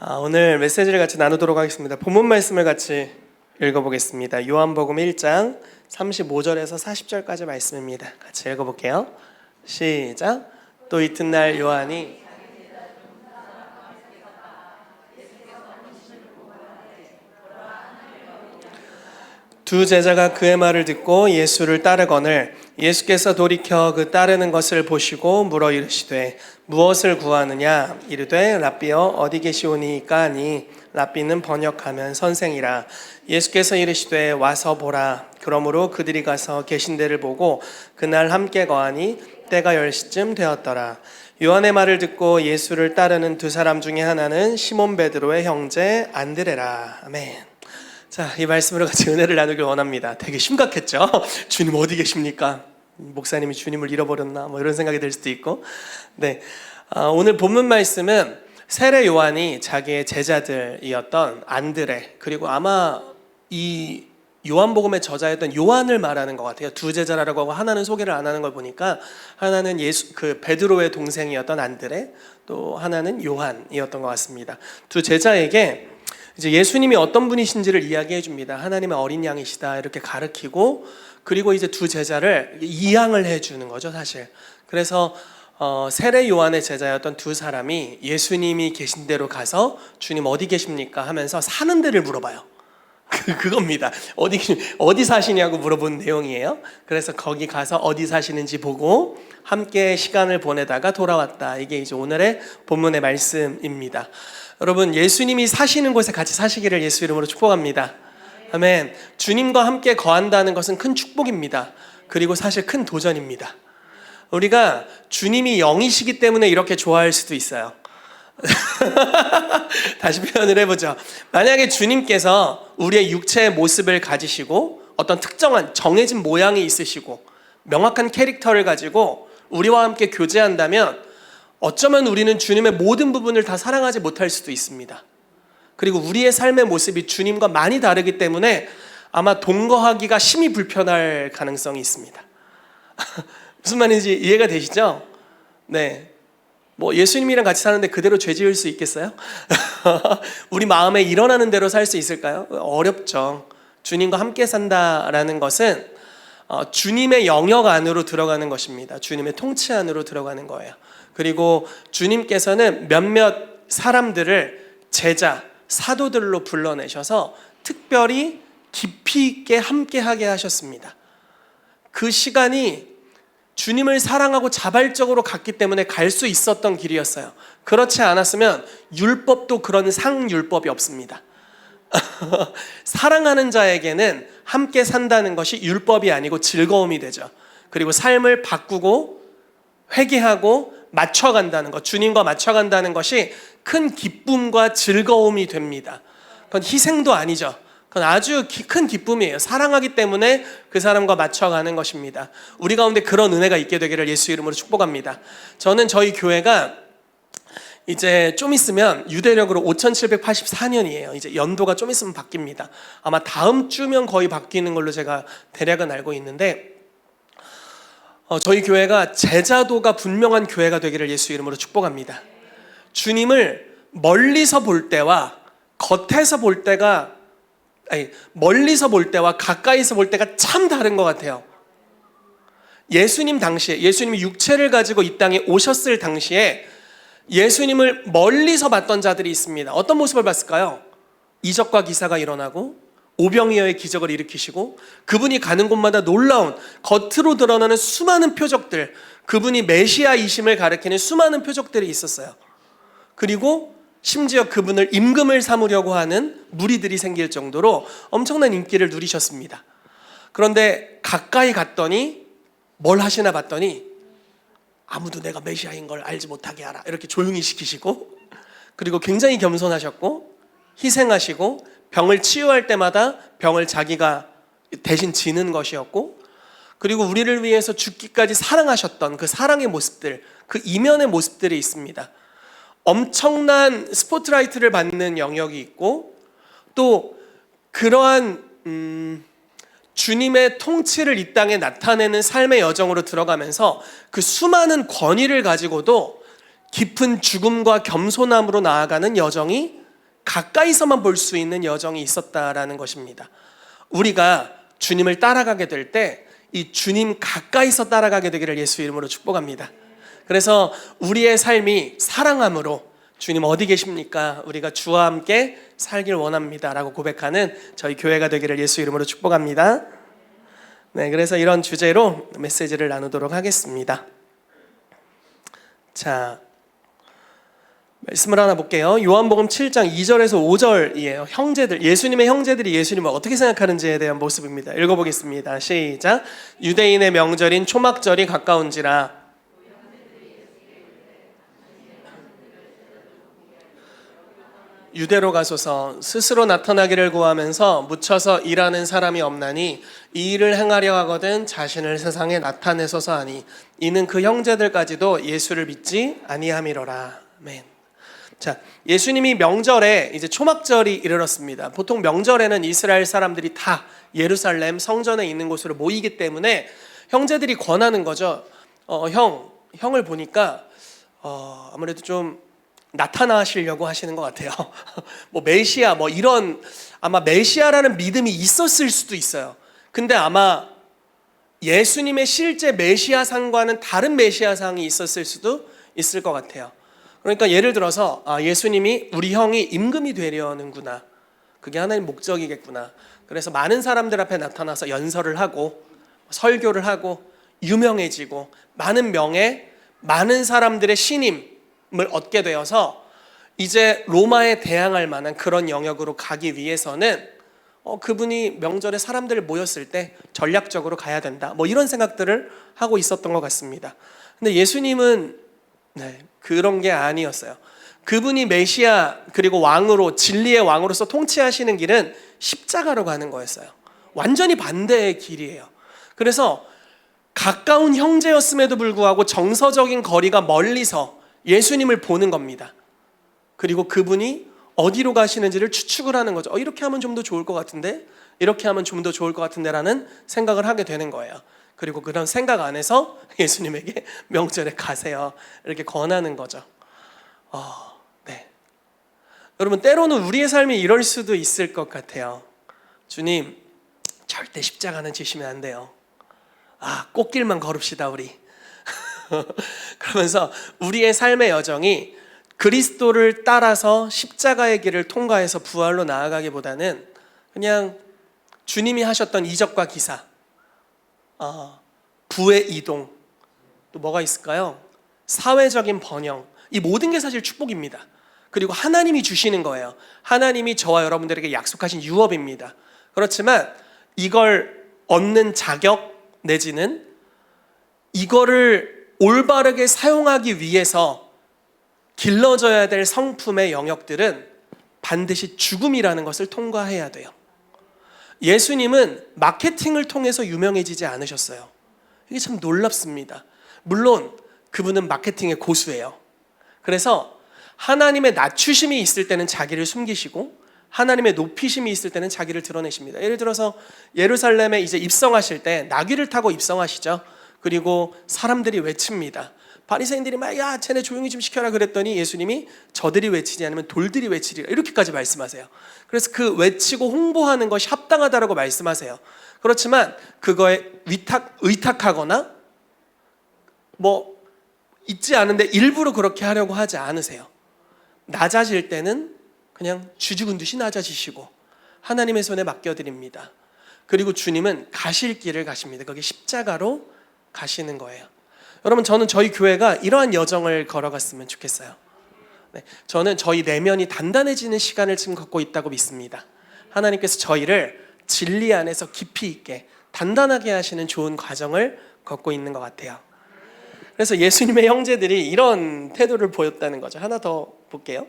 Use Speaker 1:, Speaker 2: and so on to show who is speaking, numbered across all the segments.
Speaker 1: 오늘 메시지를 같이 나누도록 하겠습니다. 본문 말씀을 같이 읽어보겠습니다. 요한복음 1장 35절에서 40절까지 말씀입니다. 같이 읽어볼게요. 시작. 또 이튿날 요한이 두 제자가 그의 말을 듣고 예수를 따르거늘 예수께서 돌이켜 그 따르는 것을 보시고 물어 이르시되 무엇을 구하느냐? 이르되 랍비여 어디 계시오니까 하니 랍비는 번역하면 선생이라. 예수께서 이르시되 와서 보라. 그러므로 그들이 가서 계신 데를 보고 그날 함께 거하니 때가 10시쯤 되었더라. 요한의 말을 듣고 예수를 따르는 두 사람 중에 하나는 시몬 베드로의 형제 안드레라. 아멘. 자, 이 말씀으로 같이 은혜를 나누길 원합니다. 되게 심각했죠? 주님 어디 계십니까? 목사님이 주님을 잃어버렸나? 이런 생각이 들 수도 있고. 네, 오늘 본문 말씀은 세례 요한이 자기의 제자들이었던 안드레, 그리고 아마 이 요한복음의 저자였던 요한을 말하는 것 같아요. 두 제자라고 하고 하나는 소개를 안 하는 걸 보니까 하나는 베드로의 동생이었던 안드레, 또 하나는 요한이었던 것 같습니다. 두 제자에게 이제 예수님이 어떤 분이신지를 이야기해 줍니다. 하나님의 어린 양이시다 이렇게 가르치고, 그리고 이제 두 제자를 이양을 해 주는 거죠, 사실. 그래서 세례 요한의 제자였던 두 사람이 예수님이 계신 데로 가서 주님 어디 계십니까 하면서 사는 데를 물어봐요. 그겁니다. 어디 사시냐고 물어본 내용이에요. 그래서 거기 가서 어디 사시는지 보고 함께 시간을 보내다가 돌아왔다. 이게 이제 오늘의 본문의 말씀입니다. 여러분, 예수님이 사시는 곳에 같이 사시기를 예수 이름으로 축복합니다. 아멘. 주님과 함께 거한다는 것은 큰 축복입니다. 그리고 사실 큰 도전입니다. 우리가 주님이 영이시기 때문에 이렇게 좋아할 수도 있어요. 다시 표현을 해보죠. 만약에 주님께서 우리의 육체의 모습을 가지시고 어떤 특정한 정해진 모양이 있으시고 명확한 캐릭터를 가지고 우리와 함께 교제한다면 어쩌면 우리는 주님의 모든 부분을 다 사랑하지 못할 수도 있습니다. 그리고 우리의 삶의 모습이 주님과 많이 다르기 때문에 아마 동거하기가 심히 불편할 가능성이 있습니다. 무슨 말인지 이해가 되시죠? 네. 예수님이랑 같이 사는데 그대로 죄 지을 수 있겠어요? 우리 마음에 일어나는 대로 살 수 있을까요? 어렵죠. 주님과 함께 산다라는 것은 주님의 영역 안으로 들어가는 것입니다. 주님의 통치 안으로 들어가는 거예요. 그리고 주님께서는 몇몇 사람들을 제자, 사도들로 불러내셔서 특별히 깊이 있게 함께하게 하셨습니다. 그 시간이 주님을 사랑하고 자발적으로 갔기 때문에 갈 수 있었던 길이었어요. 그렇지 않았으면 율법도 그런 상율법이 없습니다. 사랑하는 자에게는 함께 산다는 것이 율법이 아니고 즐거움이 되죠. 그리고 삶을 바꾸고 회개하고 맞춰간다는 것, 주님과 맞춰간다는 것이 큰 기쁨과 즐거움이 됩니다. 그건 희생도 아니죠. 그건 아주 큰 기쁨이에요. 사랑하기 때문에 그 사람과 맞춰가는 것입니다. 우리 가운데 그런 은혜가 있게 되기를 예수 이름으로 축복합니다. 저는 저희 교회가 이제 좀 있으면 유대력으로 5784년이에요. 이제 연도가 좀 있으면 바뀝니다. 아마 다음 주면 거의 바뀌는 걸로 제가 대략은 알고 있는데, 저희 교회가 제자도가 분명한 교회가 되기를 예수 이름으로 축복합니다. 주님을 멀리서 볼 때와 겉에서 볼 때가 멀리서 볼 때와 가까이서 볼 때가 참 다른 것 같아요. 예수님 당시에, 예수님이 육체를 가지고 이 땅에 오셨을 당시에 예수님을 멀리서 봤던 자들이 있습니다. 어떤 모습을 봤을까요? 이적과 기사가 일어나고 오병이어의 기적을 일으키시고 그분이 가는 곳마다 놀라운 겉으로 드러나는 수많은 표적들, 그분이 메시아이심을 가리키는 수많은 표적들이 있었어요. 그리고 심지어 그분을 임금을 삼으려고 하는 무리들이 생길 정도로 엄청난 인기를 누리셨습니다. 그런데 가까이 갔더니 뭘 하시나 봤더니 아무도 내가 메시아인 걸 알지 못하게 하라 이렇게 조용히 시키시고, 그리고 굉장히 겸손하셨고 희생하시고 병을 치유할 때마다 병을 자기가 대신 지는 것이었고, 그리고 우리를 위해서 죽기까지 사랑하셨던 그 사랑의 모습들, 그 이면의 모습들이 있습니다. 엄청난 스포트라이트를 받는 영역이 있고, 또 그러한 주님의 통치를 이 땅에 나타내는 삶의 여정으로 들어가면서 그 수많은 권위를 가지고도 깊은 죽음과 겸손함으로 나아가는 여정이 가까이서만 볼 수 있는 여정이 있었다라는 것입니다. 우리가 주님을 따라가게 될 때 이 주님 가까이서 따라가게 되기를 예수 이름으로 축복합니다. 그래서 우리의 삶이 사랑함으로 주님 어디 계십니까? 우리가 주와 함께 살길 원합니다 라고 고백하는 저희 교회가 되기를 예수 이름으로 축복합니다. 네, 그래서 이런 주제로 메시지를 나누도록 하겠습니다. 자, 말씀을 하나 볼게요. 요한복음 7장 2절에서 5절이에요. 형제들, 예수님의 형제들이 예수님을 어떻게 생각하는지에 대한 모습입니다. 읽어보겠습니다. 시작. 유대인의 명절인 초막절이 가까운지라 유대로 가소서. 스스로 나타나기를 구하면서 묻혀서 일하는 사람이 없나니 이 일을 행하려 하거든 자신을 세상에 나타내소서 하니 이는 그 형제들까지도 예수를 믿지 아니함이로라. 아멘. 자, 예수님이 명절에 이제 초막절이 이르렀습니다. 보통 명절에는 이스라엘 사람들이 다 예루살렘 성전에 있는 곳으로 모이기 때문에 형제들이 권하는 거죠. 형을 보니까 아무래도 좀 나타나시려고 하시는 것 같아요. 뭐 메시아 뭐 이런 아마 메시아라는 믿음이 있었을 수도 있어요. 근데 아마 예수님의 실제 메시아상과는 다른 메시아상이 있었을 수도 있을 것 같아요. 그러니까 예를 들어서 예수님이 우리 형이 임금이 되려는구나. 그게 하나의 목적이겠구나. 그래서 많은 사람들 앞에 나타나서 연설을 하고 설교를 하고 유명해지고 많은 명예, 많은 사람들의 신임을 얻게 되어서 이제 로마에 대항할 만한 그런 영역으로 가기 위해서는 그분이 명절에 사람들 모였을 때 전략적으로 가야 된다. 뭐 이런 생각들을 하고 있었던 것 같습니다. 근데 예수님은 그런 게 아니었어요. 그분이 메시아 그리고 왕으로 진리의 왕으로서 통치하시는 길은 십자가로 가는 거였어요. 완전히 반대의 길이에요. 그래서 가까운 형제였음에도 불구하고 정서적인 거리가 멀리서 예수님을 보는 겁니다. 그리고 그분이 어디로 가시는지를 추측을 하는 거죠. 이렇게 하면 좀 더 좋을 것 같은데, 이렇게 하면 좀 더 좋을 것 같은데라는 생각을 하게 되는 거예요. 그리고 그런 생각 안에서 예수님에게 명절에 가세요 이렇게 권하는 거죠. 네. 여러분, 때로는 우리의 삶이 이럴 수도 있을 것 같아요. 주님, 절대 십자가는 지시면 안 돼요. 꽃길만 걸읍시다 우리. 그러면서 우리의 삶의 여정이 그리스도를 따라서 십자가의 길을 통과해서 부활로 나아가기보다는 그냥 주님이 하셨던 이적과 기사, 부의 이동, 또 뭐가 있을까요? 사회적인 번영, 이 모든 게 사실 축복입니다. 그리고 하나님이 주시는 거예요. 하나님이 저와 여러분들에게 약속하신 유업입니다. 그렇지만 이걸 얻는 자격 내지는 이거를 올바르게 사용하기 위해서 길러져야 될 성품의 영역들은 반드시 죽음이라는 것을 통과해야 돼요. 예수님은 마케팅을 통해서 유명해지지 않으셨어요. 이게 참 놀랍습니다. 물론 그분은 마케팅의 고수예요. 그래서 하나님의 낮추심이 있을 때는 자기를 숨기시고 하나님의 높이심이 있을 때는 자기를 드러내십니다. 예를 들어서 예루살렘에 이제 입성하실 때 나귀를 타고 입성하시죠. 그리고 사람들이 외칩니다. 바리새인들이 막 야 쟤네 조용히 좀 시켜라 그랬더니 예수님이 저들이 외치지 않으면 돌들이 외치리라 이렇게까지 말씀하세요. 그래서 그 외치고 홍보하는 것이 합당하다라고 말씀하세요. 그렇지만 그거에 의탁하거나 뭐 있지 않은데 일부러 그렇게 하려고 하지 않으세요. 낮아질 때는 그냥 쥐죽은 듯이 낮아지시고 하나님의 손에 맡겨드립니다. 그리고 주님은 가실 길을 가십니다. 거기 십자가로 가시는 거예요. 여러분, 저는 저희 교회가 이러한 여정을 걸어갔으면 좋겠어요. 저는 저희 내면이 단단해지는 시간을 지금 걷고 있다고 믿습니다. 하나님께서 저희를 진리 안에서 깊이 있게 단단하게 하시는 좋은 과정을 걷고 있는 것 같아요. 그래서 예수님의 형제들이 이런 태도를 보였다는 거죠. 하나 더 볼게요.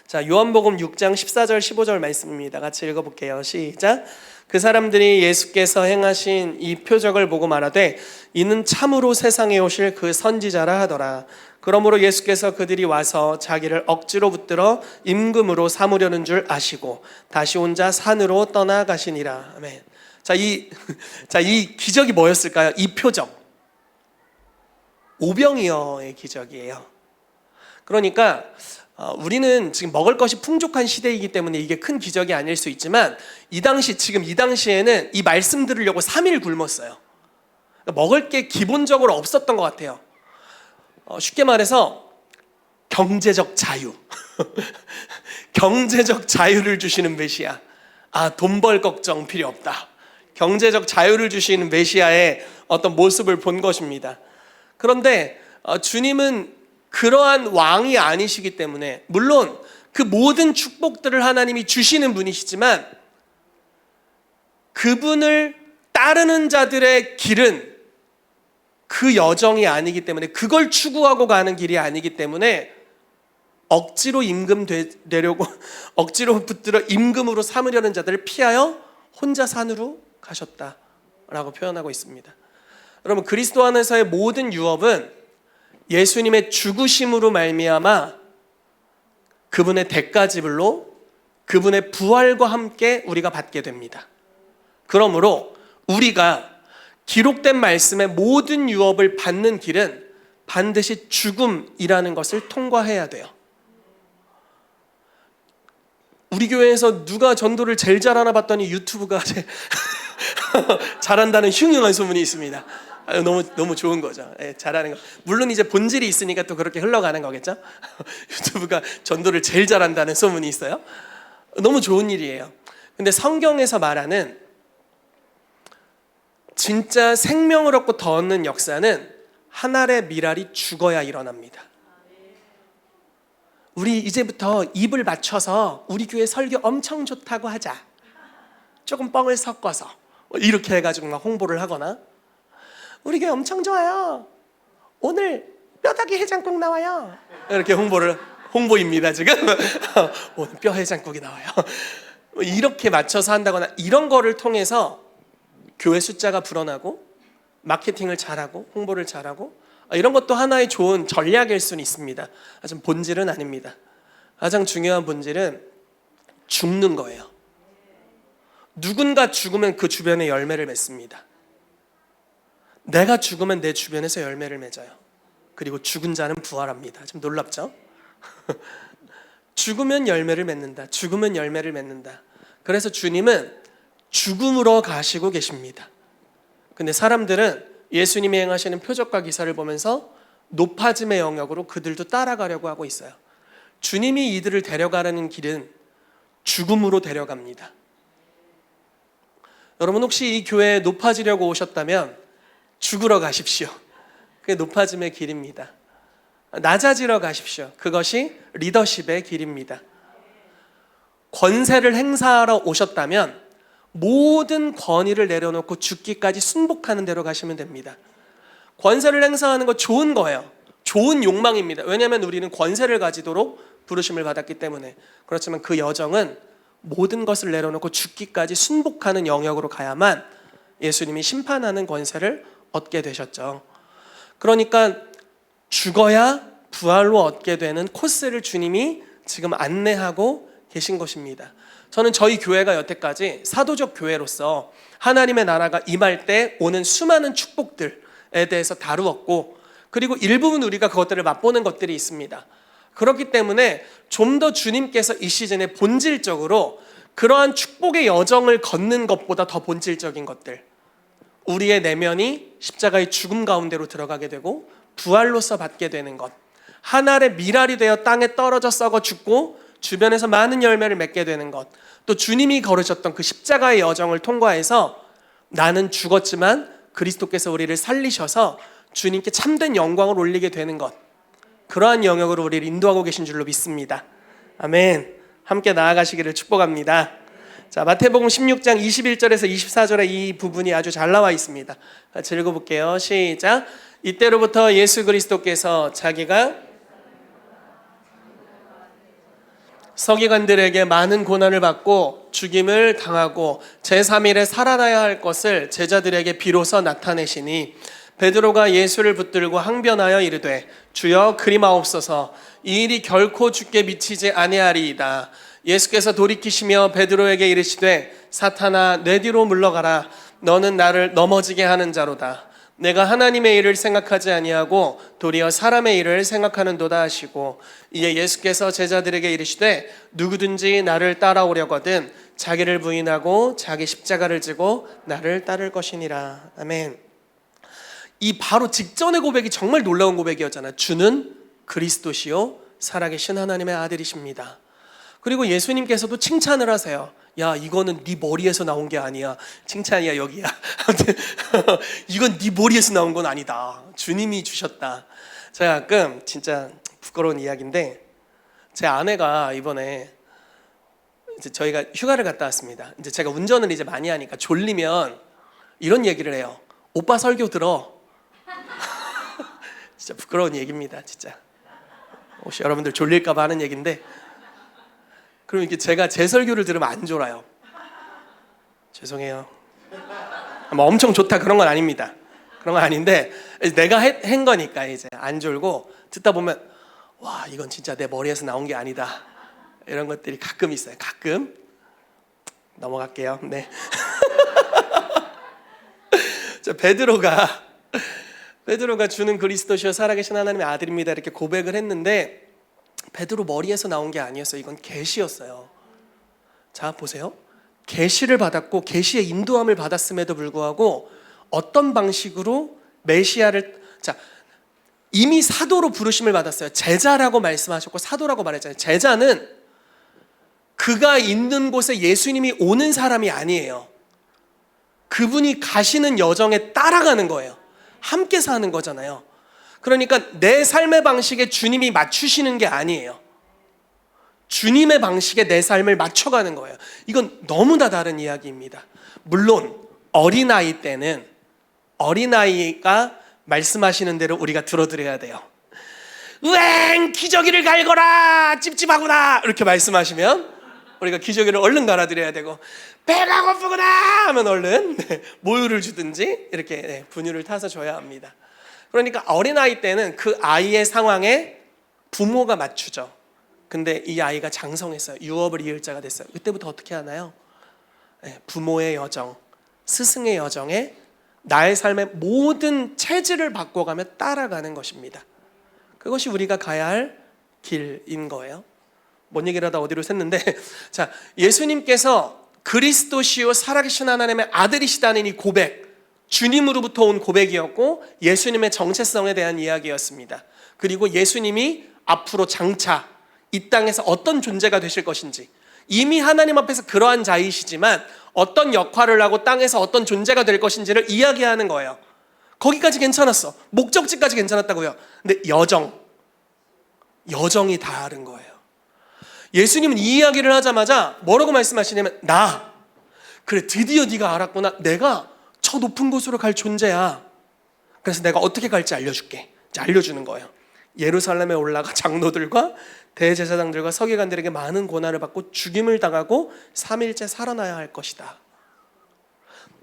Speaker 1: 자, 요한복음 6장 14절 15절 말씀입니다. 같이 읽어볼게요. 시작. 그 사람들이 예수께서 행하신 이 표적을 보고 말하되 이는 참으로 세상에 오실 그 선지자라 하더라. 그러므로 예수께서 그들이 와서 자기를 억지로 붙들어 임금으로 삼으려는 줄 아시고 다시 혼자 산으로 떠나가시니라. 아멘. 자, 이 기적이 뭐였을까요? 이 표적. 오병이어의 기적이에요. 그러니까 우리는 지금 먹을 것이 풍족한 시대이기 때문에 이게 큰 기적이 아닐 수 있지만 이 당시에는 이 말씀 들으려고 3일 굶었어요. 그러니까 먹을 게 기본적으로 없었던 것 같아요. 쉽게 말해서 경제적 자유. 경제적 자유를 주시는 메시아. 돈 벌 걱정 필요 없다. 경제적 자유를 주시는 메시아의 어떤 모습을 본 것입니다. 그런데 주님은 그러한 왕이 아니시기 때문에, 물론 그 모든 축복들을 하나님이 주시는 분이시지만 그분을 따르는 자들의 길은 그 여정이 아니기 때문에, 그걸 추구하고 가는 길이 아니기 때문에 억지로 임금 되려고 억지로 붙들어 임금으로 삼으려는 자들을 피하여 혼자 산으로 가셨다라고 표현하고 있습니다. 여러분, 그리스도 안에서의 모든 유업은 예수님의 죽으심으로 말미암아 그분의 대가지불로 그분의 부활과 함께 우리가 받게 됩니다. 그러므로 우리가 기록된 말씀의 모든 유업을 받는 길은 반드시 죽음이라는 것을 통과해야 돼요. 우리 교회에서 누가 전도를 제일 잘하나 봤더니 유튜브가 잘한다는 흉흉한 소문이 있습니다. 너무 좋은 거죠. 잘하는 거. 물론 이제 본질이 있으니까 또 그렇게 흘러가는 거겠죠. 유튜브가 전도를 제일 잘한다는 소문이 있어요. 너무 좋은 일이에요. 근데 성경에서 말하는 진짜 생명을 얻고 더 얻는 역사는 한 알의 밀알이 죽어야 일어납니다. 우리 이제부터 입을 맞춰서 우리 교회 설교 엄청 좋다고 하자. 조금 뻥을 섞어서 이렇게 해가지고 막 홍보를 하거나, 우리 교회 엄청 좋아요, 오늘 뼈다귀 해장국 나와요, 이렇게 홍보입니다 지금. 오늘 뼈 해장국이 나와요. 이렇게 맞춰서 한다거나, 이런 거를 통해서 교회 숫자가 불어나고 마케팅을 잘하고 홍보를 잘하고, 이런 것도 하나의 좋은 전략일 수는 있습니다. 하지만 본질은 아닙니다. 가장 중요한 본질은 죽는 거예요. 누군가 죽으면 그 주변에 열매를 맺습니다. 내가 죽으면 내 주변에서 열매를 맺어요. 그리고 죽은 자는 부활합니다. 좀 놀랍죠? 죽으면 열매를 맺는다. 죽으면 열매를 맺는다. 그래서 주님은 죽음으로 가시고 계십니다. 근데 사람들은 예수님이 행하시는 표적과 기사를 보면서 높아짐의 영역으로 그들도 따라가려고 하고 있어요. 주님이 이들을 데려가려는 길은 죽음으로 데려갑니다. 여러분, 혹시 이 교회에 높아지려고 오셨다면 죽으러 가십시오. 그게 높아짐의 길입니다. 낮아지러 가십시오. 그것이 리더십의 길입니다. 권세를 행사하러 오셨다면 모든 권위를 내려놓고 죽기까지 순복하는 대로 가시면 됩니다. 권세를 행사하는 거 좋은 거예요. 좋은 욕망입니다. 왜냐하면 우리는 권세를 가지도록 부르심을 받았기 때문에. 그렇지만 그 여정은 모든 것을 내려놓고 죽기까지 순복하는 영역으로 가야만 예수님이 심판하는 권세를 얻게 되셨죠. 그러니까 죽어야 부활로 얻게 되는 코스를 주님이 지금 안내하고 계신 것입니다. 저는 저희 교회가 여태까지 사도적 교회로서 하나님의 나라가 임할 때 오는 수많은 축복들에 대해서 다루었고, 그리고 일부분 우리가 그것들을 맛보는 것들이 있습니다. 그렇기 때문에 좀 더 주님께서 이 시즌에 본질적으로 그러한 축복의 여정을 걷는 것보다 더 본질적인 것들, 우리의 내면이 십자가의 죽음 가운데로 들어가게 되고 부활로서 받게 되는 것, 한 알의 밀알이 되어 땅에 떨어져 썩어 죽고 주변에서 많은 열매를 맺게 되는 것, 또 주님이 걸으셨던 그 십자가의 여정을 통과해서 나는 죽었지만 그리스도께서 우리를 살리셔서 주님께 참된 영광을 올리게 되는 것, 그러한 영역으로 우리를 인도하고 계신 줄로 믿습니다. 아멘. 함께 나아가시기를 축복합니다. 자, 마태복음 16장 21절에서 24절에 이 부분이 아주 잘 나와 있습니다. 같이 읽어볼게요. 시작. 이때로부터 예수 그리스도께서 자기가 서기관들에게 많은 고난을 받고 죽임을 당하고 제3일에 살아나야 할 것을 제자들에게 비로소 나타내시니, 베드로가 예수를 붙들고 항변하여 이르되 주여 그리마옵소서, 이 일이 결코 주께 미치지 아니하리이다. 예수께서 돌이키시며 베드로에게 이르시되 사탄아 내 뒤로 물러가라. 너는 나를 넘어지게 하는 자로다. 내가 하나님의 일을 생각하지 아니하고 도리어 사람의 일을 생각하는도다 하시고, 이에 예수께서 제자들에게 이르시되 누구든지 나를 따라오려거든 자기를 부인하고 자기 십자가를 지고 나를 따를 것이니라. 아멘. 이 바로 직전의 고백이 정말 놀라운 고백이었잖아요. 주는 그리스도시요 살아계신 하나님의 아들이십니다. 그리고 예수님께서도 칭찬을 하세요. 야, 이거는 네 머리에서 나온 게 아니야. 칭찬이야, 여기야. 이건 네 머리에서 나온 건 아니다. 주님이 주셨다. 제가 가끔 진짜 부끄러운 이야기인데, 제 아내가 이번에 이제 저희가 휴가를 갔다 왔습니다. 이제 제가 운전을 이제 많이 하니까 졸리면 이런 얘기를 해요. 오빠 설교 들어. 진짜 부끄러운 얘기입니다, 진짜. 혹시 여러분들 졸릴까봐 하는 얘기인데, 그럼 이렇게 제가 제 설교를 들으면 안 졸아요. 죄송해요. 뭐 엄청 좋다 그런 건 아닙니다. 그런 건 아닌데 내가 한 거니까 이제 안 졸고 듣다 보면 와, 이건 진짜 내 머리에서 나온 게 아니다. 이런 것들이 가끔 있어요. 가끔. 넘어갈게요. 네. 베드로가 주는 그리스도시요 살아계신 하나님의 아들입니다 이렇게 고백을 했는데, 베드로 머리에서 나온 게 아니었어요. 이건 계시였어요. 자, 보세요. 계시를 받았고 계시의 인도함을 받았음에도 불구하고 어떤 방식으로 메시아를, 자, 이미 사도로 부르심을 받았어요. 제자라고 말씀하셨고 사도라고 말했잖아요. 제자는 그가 있는 곳에 예수님이 오는 사람이 아니에요. 그분이 가시는 여정에 따라가는 거예요. 함께 사는 거잖아요. 그러니까 내 삶의 방식에 주님이 맞추시는 게 아니에요. 주님의 방식에 내 삶을 맞춰가는 거예요. 이건 너무나 다른 이야기입니다. 물론 어린아이 때는 어린아이가 말씀하시는 대로 우리가 들어드려야 돼요. 으엥 기저귀를 갈거라 찝찝하구나 이렇게 말씀하시면 우리가 기저귀를 얼른 갈아드려야 되고, 배가 고프구나 하면 얼른 모유를 주든지 이렇게 분유를 타서 줘야 합니다. 그러니까 어린아이 때는 그 아이의 상황에 부모가 맞추죠. 근데 이 아이가 장성했어요. 유업을 이을 자가 됐어요. 그때부터 어떻게 하나요? 부모의 여정, 스승의 여정에 나의 삶의 모든 체질을 바꿔가며 따라가는 것입니다. 그것이 우리가 가야 할 길인 거예요. 뭔 얘기를 하다 어디로 샜는데, 자, 예수님께서 그리스도시요 살아계신 하나님의 아들이시다는 이 고백, 주님으로부터 온 고백이었고 예수님의 정체성에 대한 이야기였습니다. 그리고 예수님이 앞으로 장차 이 땅에서 어떤 존재가 되실 것인지, 이미 하나님 앞에서 그러한 자이시지만 어떤 역할을 하고 땅에서 어떤 존재가 될 것인지를 이야기하는 거예요. 거기까지 괜찮았어. 목적지까지 괜찮았다고요. 근데 여정이 다른 거예요. 예수님은 이 이야기를 하자마자 뭐라고 말씀하시냐면, 그래 드디어 네가 알았구나. 내가 저 높은 곳으로 갈 존재야. 그래서 내가 어떻게 갈지 알려줄게. 알려주는 거예요. 예루살렘에 올라가 장로들과 대제사장들과 서기관들에게 많은 고난을 받고 죽임을 당하고 3일째 살아나야 할 것이다.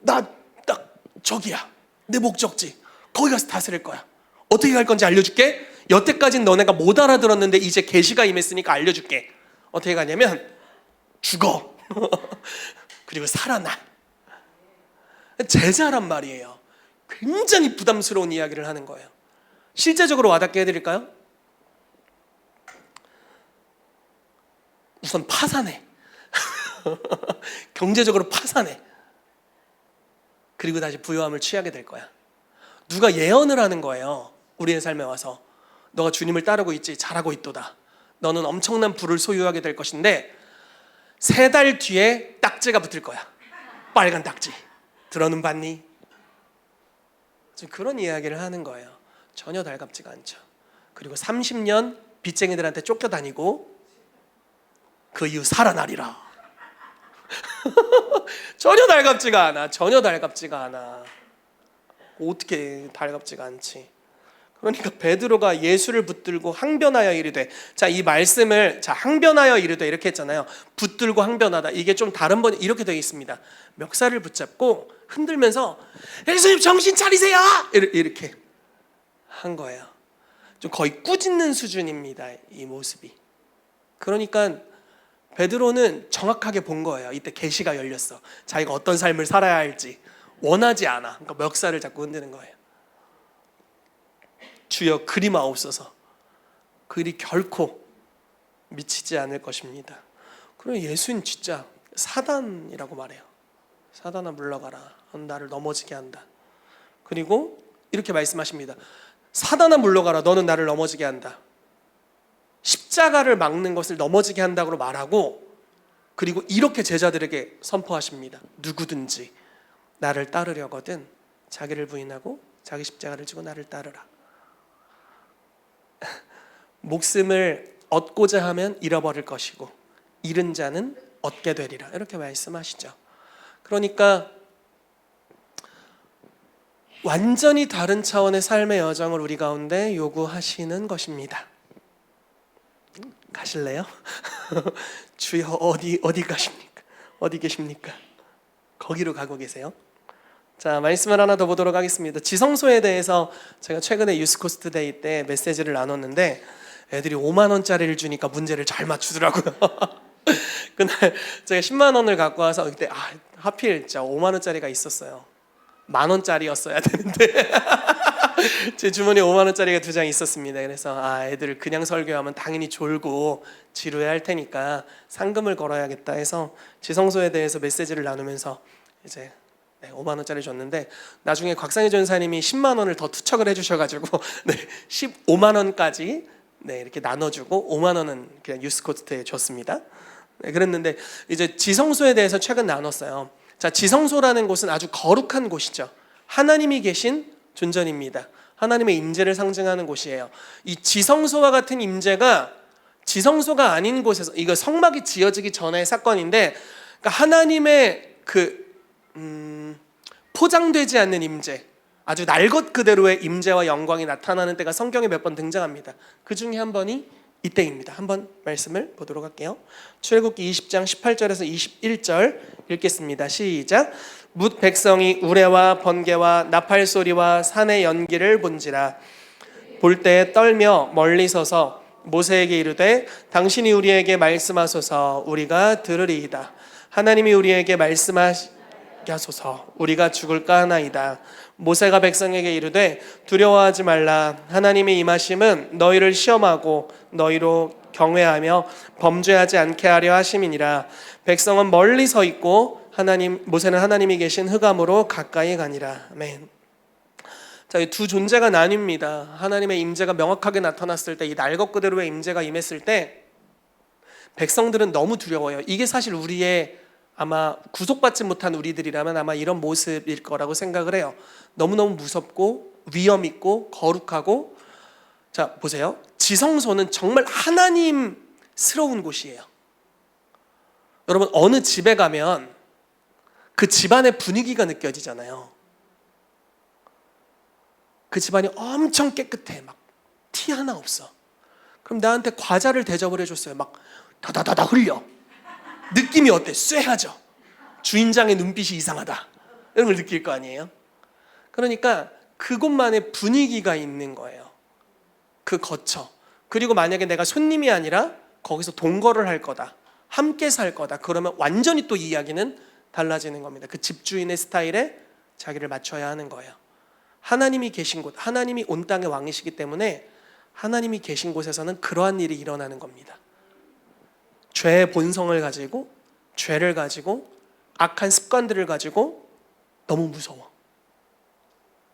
Speaker 1: 나 딱 저기야. 내 목적지. 거기 가서 다스릴 거야. 어떻게 갈 건지 알려줄게. 여태까지는 너네가 못 알아들었는데 이제 계시가 임했으니까 알려줄게. 어떻게 가냐면 죽어. 그리고 살아나. 제자란 말이에요. 굉장히 부담스러운 이야기를 하는 거예요. 실제적으로 와닿게 해드릴까요? 우선 파산해. 경제적으로 파산해. 그리고 다시 부요함을 취하게 될 거야. 누가 예언을 하는 거예요. 우리의 삶에 와서 너가 주님을 따르고 있지, 잘하고 있도다. 너는 엄청난 부를 소유하게 될 것인데 3달 뒤에 딱지가 붙을 거야. 빨간 딱지. 들어는 봤니? 지금 그런 이야기를 하는 거예요. 전혀 달갑지가 않죠. 그리고 30년 빚쟁이들한테 쫓겨다니고 그 이후 살아나리라. 전혀 달갑지가 않아. 전혀 달갑지가 않아. 어떻게 달갑지가 않지. 그러니까 베드로가 예수를 붙들고 항변하여 이르되, 자, 이 말씀을 항변하여 이르되 이렇게 했잖아요. 붙들고 항변하다. 이게 좀 다른 번 이렇게 되어 있습니다. 멱살을 붙잡고 흔들면서 예수님 정신 차리세요. 이렇게 한 거예요. 좀 거의 꾸짖는 수준입니다. 이 모습이. 그러니까 베드로는 정확하게 본 거예요. 이때 계시가 열렸어. 자기가 어떤 삶을 살아야 할지 원하지 않아. 그러니까 멱살을 잡고 흔드는 거예요. 주여 그리 마옵소서. 그 일이 결코 미치지 않을 것입니다. 그럼 예수는 진짜 사단이라고 말해요. 사단아 물러가라. 넌 나를 넘어지게 한다. 그리고 이렇게 말씀하십니다. 사단아 물러가라. 너는 나를 넘어지게 한다. 십자가를 막는 것을 넘어지게 한다고 말하고, 그리고 이렇게 제자들에게 선포하십니다. 누구든지 나를 따르려거든 자기를 부인하고 자기 십자가를 지고 나를 따르라. 목숨을 얻고자 하면 잃어버릴 것이고 잃은 자는 얻게 되리라. 이렇게 말씀하시죠. 그러니까 완전히 다른 차원의 삶의 여정을 우리 가운데 요구하시는 것입니다. 가실래요? 주여 어디 가십니까? 어디 계십니까? 거기로 가고 계세요. 자, 말씀을 하나 더 보도록 하겠습니다. 지성소에 대해서 제가 최근에 유스코스트 데이 때 메시지를 나눴는데 애들이 5만 원짜리를 주니까 문제를 잘 맞추더라고요. 그날 제가 10만 원을 갖고 와서 그때 하필 진짜 5만 원짜리가 있었어요. 만 원짜리였어야 되는데 제 주머니에 5만 원짜리가 2장 있었습니다. 그래서 애들 그냥 설교하면 당연히 졸고 지루해할 테니까 상금을 걸어야겠다 해서 지성소에 대해서 메시지를 나누면서 이제 5만 원짜리 줬는데, 나중에 곽상희 전사님이 10만 원을 더 투척을 해주셔가지고 15만 원까지 이렇게 나눠주고 5만 원은 그냥 유스코스트에 줬습니다. 그랬는데 이제 지성소에 대해서 최근 나눴어요. 자, 지성소라는 곳은 아주 거룩한 곳이죠. 하나님이 계신 존전입니다. 하나님의 임재를 상징하는 곳이에요. 이 지성소와 같은 임재가 지성소가 아닌 곳에서, 이거 성막이 지어지기 전의 사건인데, 그러니까 하나님의 포장되지 않는 임재, 아주 날 것 그대로의 임재와 영광이 나타나는 때가 성경에 몇 번 등장합니다. 그 중에 한 번이 이때입니다. 한번 말씀을 보도록 할게요. 출애굽기 20장 18절에서 21절 읽겠습니다. 시작. 뭇 백성이 우레와 번개와 나팔 소리와 산의 연기를 본지라. 볼 때 떨며 멀리 서서 모세에게 이르되 당신이 우리에게 말씀하소서 우리가 들으리이다. 하나님이 우리에게 말씀하게 하소서 우리가 죽을까 하나이다. 모세가 백성에게 이르되 두려워하지 말라. 하나님의 임하심은 너희를 시험하고 너희로 경외하며 범죄하지 않게 하려 하심이니라. 백성은 멀리 서 있고 모세는 하나님이 계신 흑암으로 가까이 가니라. 아멘. 자, 이 두 존재가 나뉩니다. 하나님의 임재가 명확하게 나타났을 때, 이 날 것 그대로의 임재가 임했을 때 백성들은 너무 두려워요. 이게 사실 우리의 아마 구속받지 못한 우리들이라면 아마 이런 모습일 거라고 생각을 해요. 너무너무 무섭고 위험 있고 거룩하고. 자, 보세요. 지성소는 정말 하나님스러운 곳이에요. 여러분, 어느 집에 가면 그 집안의 분위기가 느껴지잖아요. 그 집안이 엄청 깨끗해. 막 티 하나 없어. 그럼 나한테 과자를 대접을 해줬어요. 막 다다다다 흘려. 느낌이 어때? 쎄하죠. 주인장의 눈빛이 이상하다. 이런 걸 느낄 거 아니에요? 그러니까 그곳만의 분위기가 있는 거예요. 그 거처. 그리고 만약에 내가 손님이 아니라 거기서 동거를 할 거다, 함께 살 거다, 그러면 완전히 또 이야기는 달라지는 겁니다. 그 집주인의 스타일에 자기를 맞춰야 하는 거예요. 하나님이 계신 곳, 하나님이 온 땅의 왕이시기 때문에 하나님이 계신 곳에서는 그러한 일이 일어나는 겁니다. 죄의 본성을 가지고, 죄를 가지고, 악한 습관들을 가지고 너무 무서워.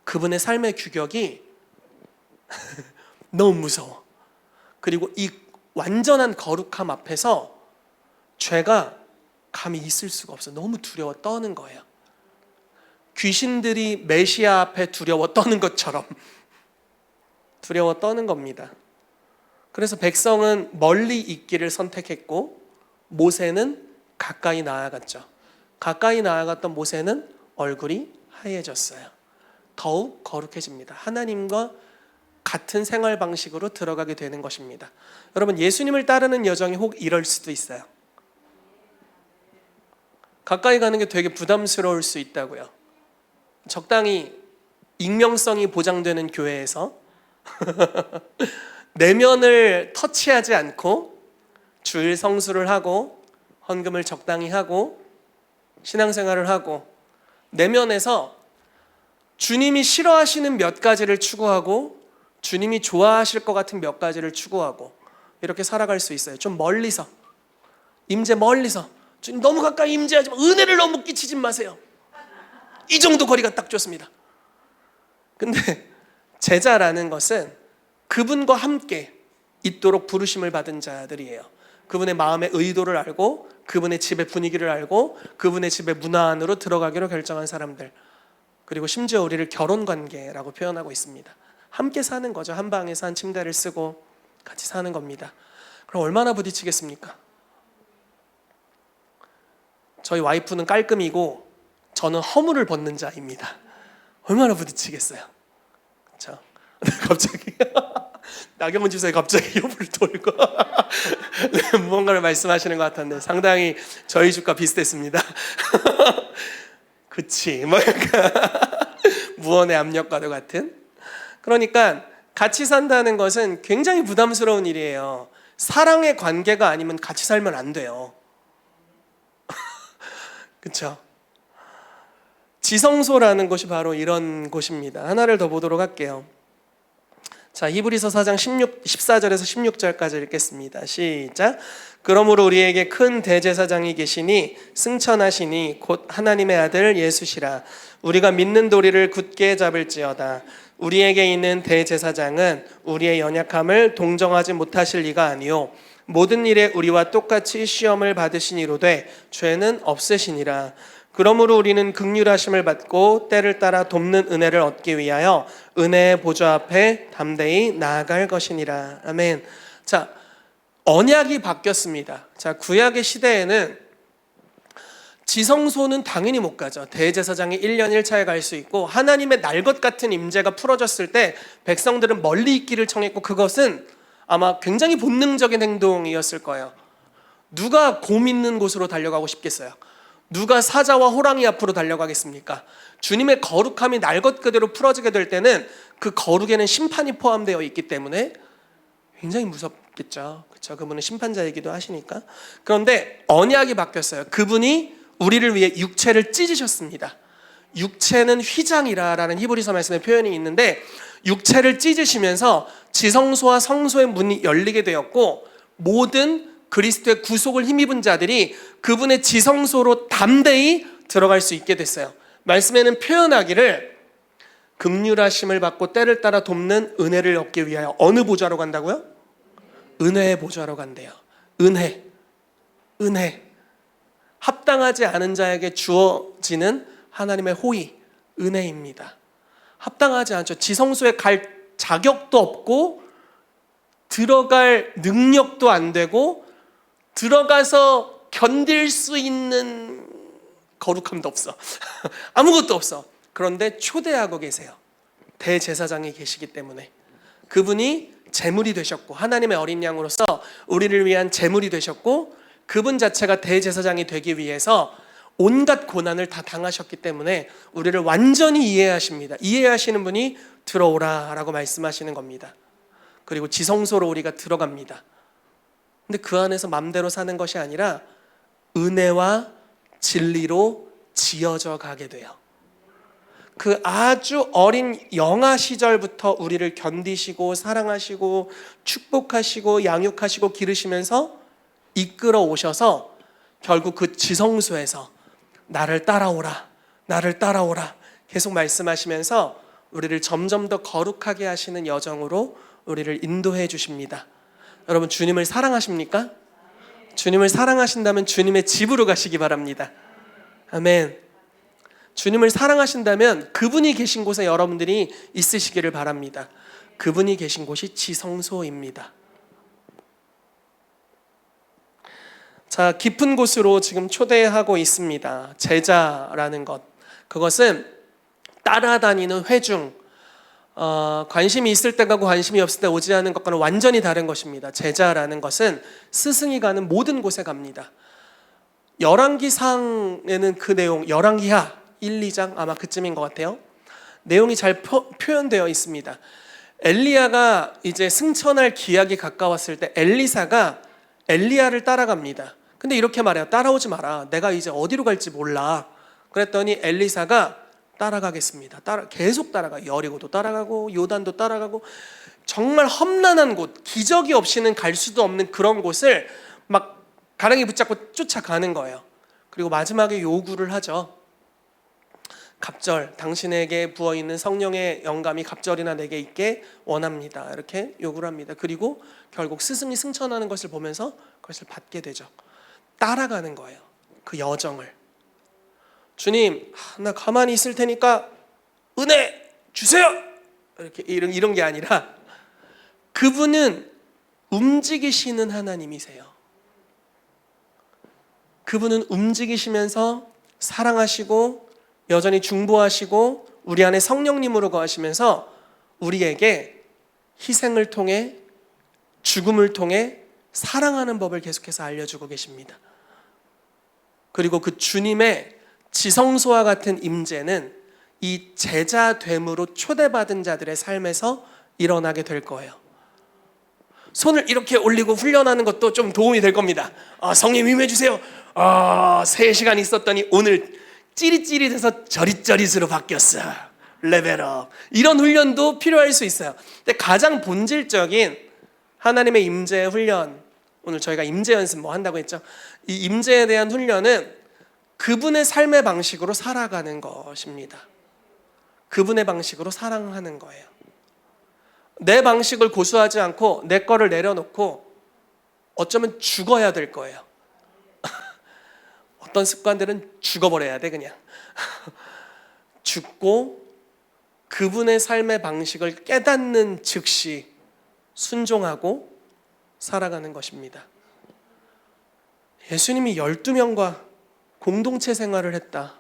Speaker 1: 그분의 삶의 규격이 너무 무서워. 그리고 이 완전한 거룩함 앞에서 죄가 감히 있을 수가 없어. 너무 두려워 떠는 거예요. 귀신들이 메시아 앞에 두려워 떠는 것처럼 두려워 떠는 겁니다. 그래서 백성은 멀리 있기를 선택했고 모세는 가까이 나아갔죠. 가까이 나아갔던 모세는 얼굴이 하얘졌어요. 더욱 거룩해집니다. 하나님과 같은 생활 방식으로 들어가게 되는 것입니다. 여러분, 예수님을 따르는 여정이 혹 이럴 수도 있어요. 가까이 가는 게 되게 부담스러울 수 있다고요. 적당히 익명성이 보장되는 교회에서 내면을 터치하지 않고 주일 성수를 하고 헌금을 적당히 하고 신앙생활을 하고 내면에서 주님이 싫어하시는 몇 가지를 추구하고 주님이 좋아하실 것 같은 몇 가지를 추구하고 이렇게 살아갈 수 있어요. 좀 멀리서, 임재 멀리서. 주님 너무 가까이 임재하지 마. 은혜를 너무 끼치지 마세요. 이 정도 거리가 딱 좋습니다. 근데 제자라는 것은 그분과 함께 있도록 부르심을 받은 자들이에요. 그분의 마음의 의도를 알고 그분의 집의 분위기를 알고 그분의 집의 문화 안으로 들어가기로 결정한 사람들. 그리고 심지어 우리를 결혼관계라고 표현하고 있습니다. 함께 사는 거죠. 한 방에서 한 침대를 쓰고 같이 사는 겁니다. 그럼 얼마나 부딪히겠습니까? 저희 와이프는 깔끔이고 저는 허물을 벗는 자입니다. 얼마나 부딪히겠어요. 그렇죠? 갑자기 나경원 집사님 갑자기 옆을 돌고 네, 무언가를 말씀하시는 것 같았는데 상당히 저희 집과 비슷했습니다. 그치, 뭐 약간 무언의 압력과도 같은. 그러니까 같이 산다는 것은 굉장히 부담스러운 일이에요. 사랑의 관계가 아니면 같이 살면 안 돼요. 그렇죠? 지성소라는 곳이 바로 이런 곳입니다. 하나를 더 보도록 할게요. 자, 히브리서 4장 14절에서 16절까지 읽겠습니다. 시작. 그러므로 우리에게 큰 대제사장이 계시니 승천하시니 곧 하나님의 아들 예수시라. 우리가 믿는 도리를 굳게 잡을지어다. 우리에게 있는 대제사장은 우리의 연약함을 동정하지 못하실 리가 아니요 모든 일에 우리와 똑같이 시험을 받으시니로되 죄는 없으시니라. 그러므로 우리는 긍휼하심을 받고 때를 따라 돕는 은혜를 얻기 위하여 은혜의 보좌 앞에 담대히 나아갈 것이니라. 아멘. 자, 언약이 바뀌었습니다. 자, 구약의 시대에는 지성소는 당연히 못 가죠. 대제사장이 1년 1차에 갈 수 있고 하나님의 날것 같은 임재가 풀어졌을 때 백성들은 멀리 있기를 청했고 그것은 아마 굉장히 본능적인 행동이었을 거예요. 누가 곰 있는 곳으로 달려가고 싶겠어요? 누가 사자와 호랑이 앞으로 달려가겠습니까? 주님의 거룩함이 날 것 그대로 풀어지게 될 때는 그 거룩에는 심판이 포함되어 있기 때문에 굉장히 무섭겠죠. 그렇죠? 그분은 심판자이기도 하시니까. 그런데 언약이 바뀌었어요. 그분이 우리를 위해 육체를 찢으셨습니다. 육체는 휘장이라라는 히브리서 말씀의 표현이 있는데 육체를 찢으시면서 지성소와 성소의 문이 열리게 되었고 모든 그리스도의 구속을 힘입은 자들이 그분의 지성소로 담대히 들어갈 수 있게 됐어요. 말씀에는 표현하기를 긍휼하심을 받고 때를 따라 돕는 은혜를 얻기 위하여 어느 보좌로 간다고요? 은혜의 보좌로 간대요. 은혜. 합당하지 않은 자에게 주어지는 하나님의 호의, 은혜입니다. 합당하지 않죠. 지성소에 갈 자격도 없고 들어갈 능력도 안 되고 들어가서 견딜 수 있는 거룩함도 없어. 아무것도 없어. 그런데 초대하고 계세요. 대제사장이 계시기 때문에 그분이 제물이 되셨고 하나님의 어린 양으로서 우리를 위한 제물이 되셨고 그분 자체가 대제사장이 되기 위해서 온갖 고난을 다 당하셨기 때문에 우리를 완전히 이해하십니다. 이해하시는 분이 들어오라 라고 말씀하시는 겁니다. 그리고 지성소로 우리가 들어갑니다. 근데 그 안에서 맘대로 사는 것이 아니라 은혜와 진리로 지어져 가게 돼요. 그 아주 어린 영아 시절부터 우리를 견디시고 사랑하시고 축복하시고 양육하시고 기르시면서 이끌어 오셔서 결국 그 지성소에서 나를 따라오라 계속 말씀하시면서 우리를 점점 더 거룩하게 하시는 여정으로 우리를 인도해 주십니다. 여러분 주님을 사랑하십니까? 주님을 사랑하신다면 주님의 집으로 가시기 바랍니다. 아멘. 주님을 사랑하신다면 그분이 계신 곳에 여러분들이 있으시기를 바랍니다. 그분이 계신 곳이 지성소입니다. 자, 깊은 곳으로 지금 초대하고 있습니다. 제자라는 것. 그것은 따라다니는 회중, 관심이 있을 때 가고 관심이 없을 때 오지 않은 것과는 완전히 다른 것입니다. 제자라는 것은 스승이 가는 모든 곳에 갑니다. 열왕기상에는 그 내용, 열왕기하 1, 2장 아마 그쯤인 것 같아요. 내용이 잘 표현되어 있습니다. 엘리야가 이제 승천할 기약이 가까웠을 때 엘리사가 엘리야를 따라갑니다. 근데 이렇게 말해요. 따라오지 마라. 내가 이제 어디로 갈지 몰라. 그랬더니 엘리사가 따라가겠습니다. 계속 따라가. 여리고도 따라가고 요단도 따라가고 정말 험난한 곳, 기적이 없이는 갈 수도 없는 그런 곳을 막 가랑이 붙잡고 쫓아가는 거예요. 그리고 마지막에 요구를 하죠. 갑절, 당신에게 부어있는 성령의 영감이 갑절이나 내게 있게 원합니다. 이렇게 요구를 합니다. 그리고 결국 스승이 승천하는 것을 보면서 그것을 받게 되죠. 따라가는 거예요. 그 여정을. 주님, 나 가만히 있을 테니까 은혜 주세요. 이렇게 이런 게 아니라 그분은 움직이시는 하나님이세요. 그분은 움직이시면서 사랑하시고 여전히 중보하시고 우리 안에 성령님으로 거하시면서 우리에게 희생을 통해 죽음을 통해 사랑하는 법을 계속해서 알려주고 계십니다. 그리고 그 주님의 지성소와 같은 임재는 이 제자됨으로 초대받은 자들의 삶에서 일어나게 될 거예요. 손을 이렇게 올리고 훈련하는 것도 좀 도움이 될 겁니다. 성령 임해주세요. 3시간 있었더니 오늘 찌릿찌릿해서 저릿저릿으로 바뀌었어. 레벨업. 이런 훈련도 필요할 수 있어요. 근데 가장 본질적인 하나님의 임재 훈련, 오늘 저희가 임재 연습 뭐 한다고 했죠. 이 임재에 대한 훈련은 그분의 삶의 방식으로 살아가는 것입니다. 그분의 방식으로 사랑하는 거예요. 내 방식을 고수하지 않고 내 거를 내려놓고 어쩌면 죽어야 될 거예요. 어떤 습관들은 죽어버려야 돼 그냥. 죽고 그분의 삶의 방식을 깨닫는 즉시 순종하고 살아가는 것입니다. 예수님이 12명과 공동체 생활을 했다.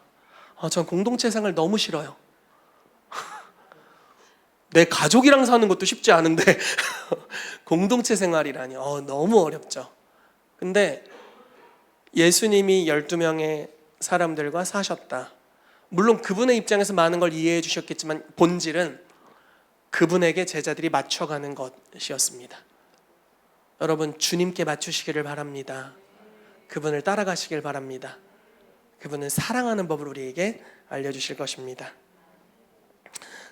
Speaker 1: 전 공동체 생활 너무 싫어요. 내 가족이랑 사는 것도 쉽지 않은데 공동체 생활이라니 너무 어렵죠. 근데 예수님이 12명의 사람들과 사셨다. 물론 그분의 입장에서 많은 걸 이해해 주셨겠지만 본질은 그분에게 제자들이 맞춰가는 것이었습니다. 여러분, 주님께 맞추시기를 바랍니다. 그분을 따라가시길 바랍니다. 그분은 사랑하는 법을 우리에게 알려주실 것입니다.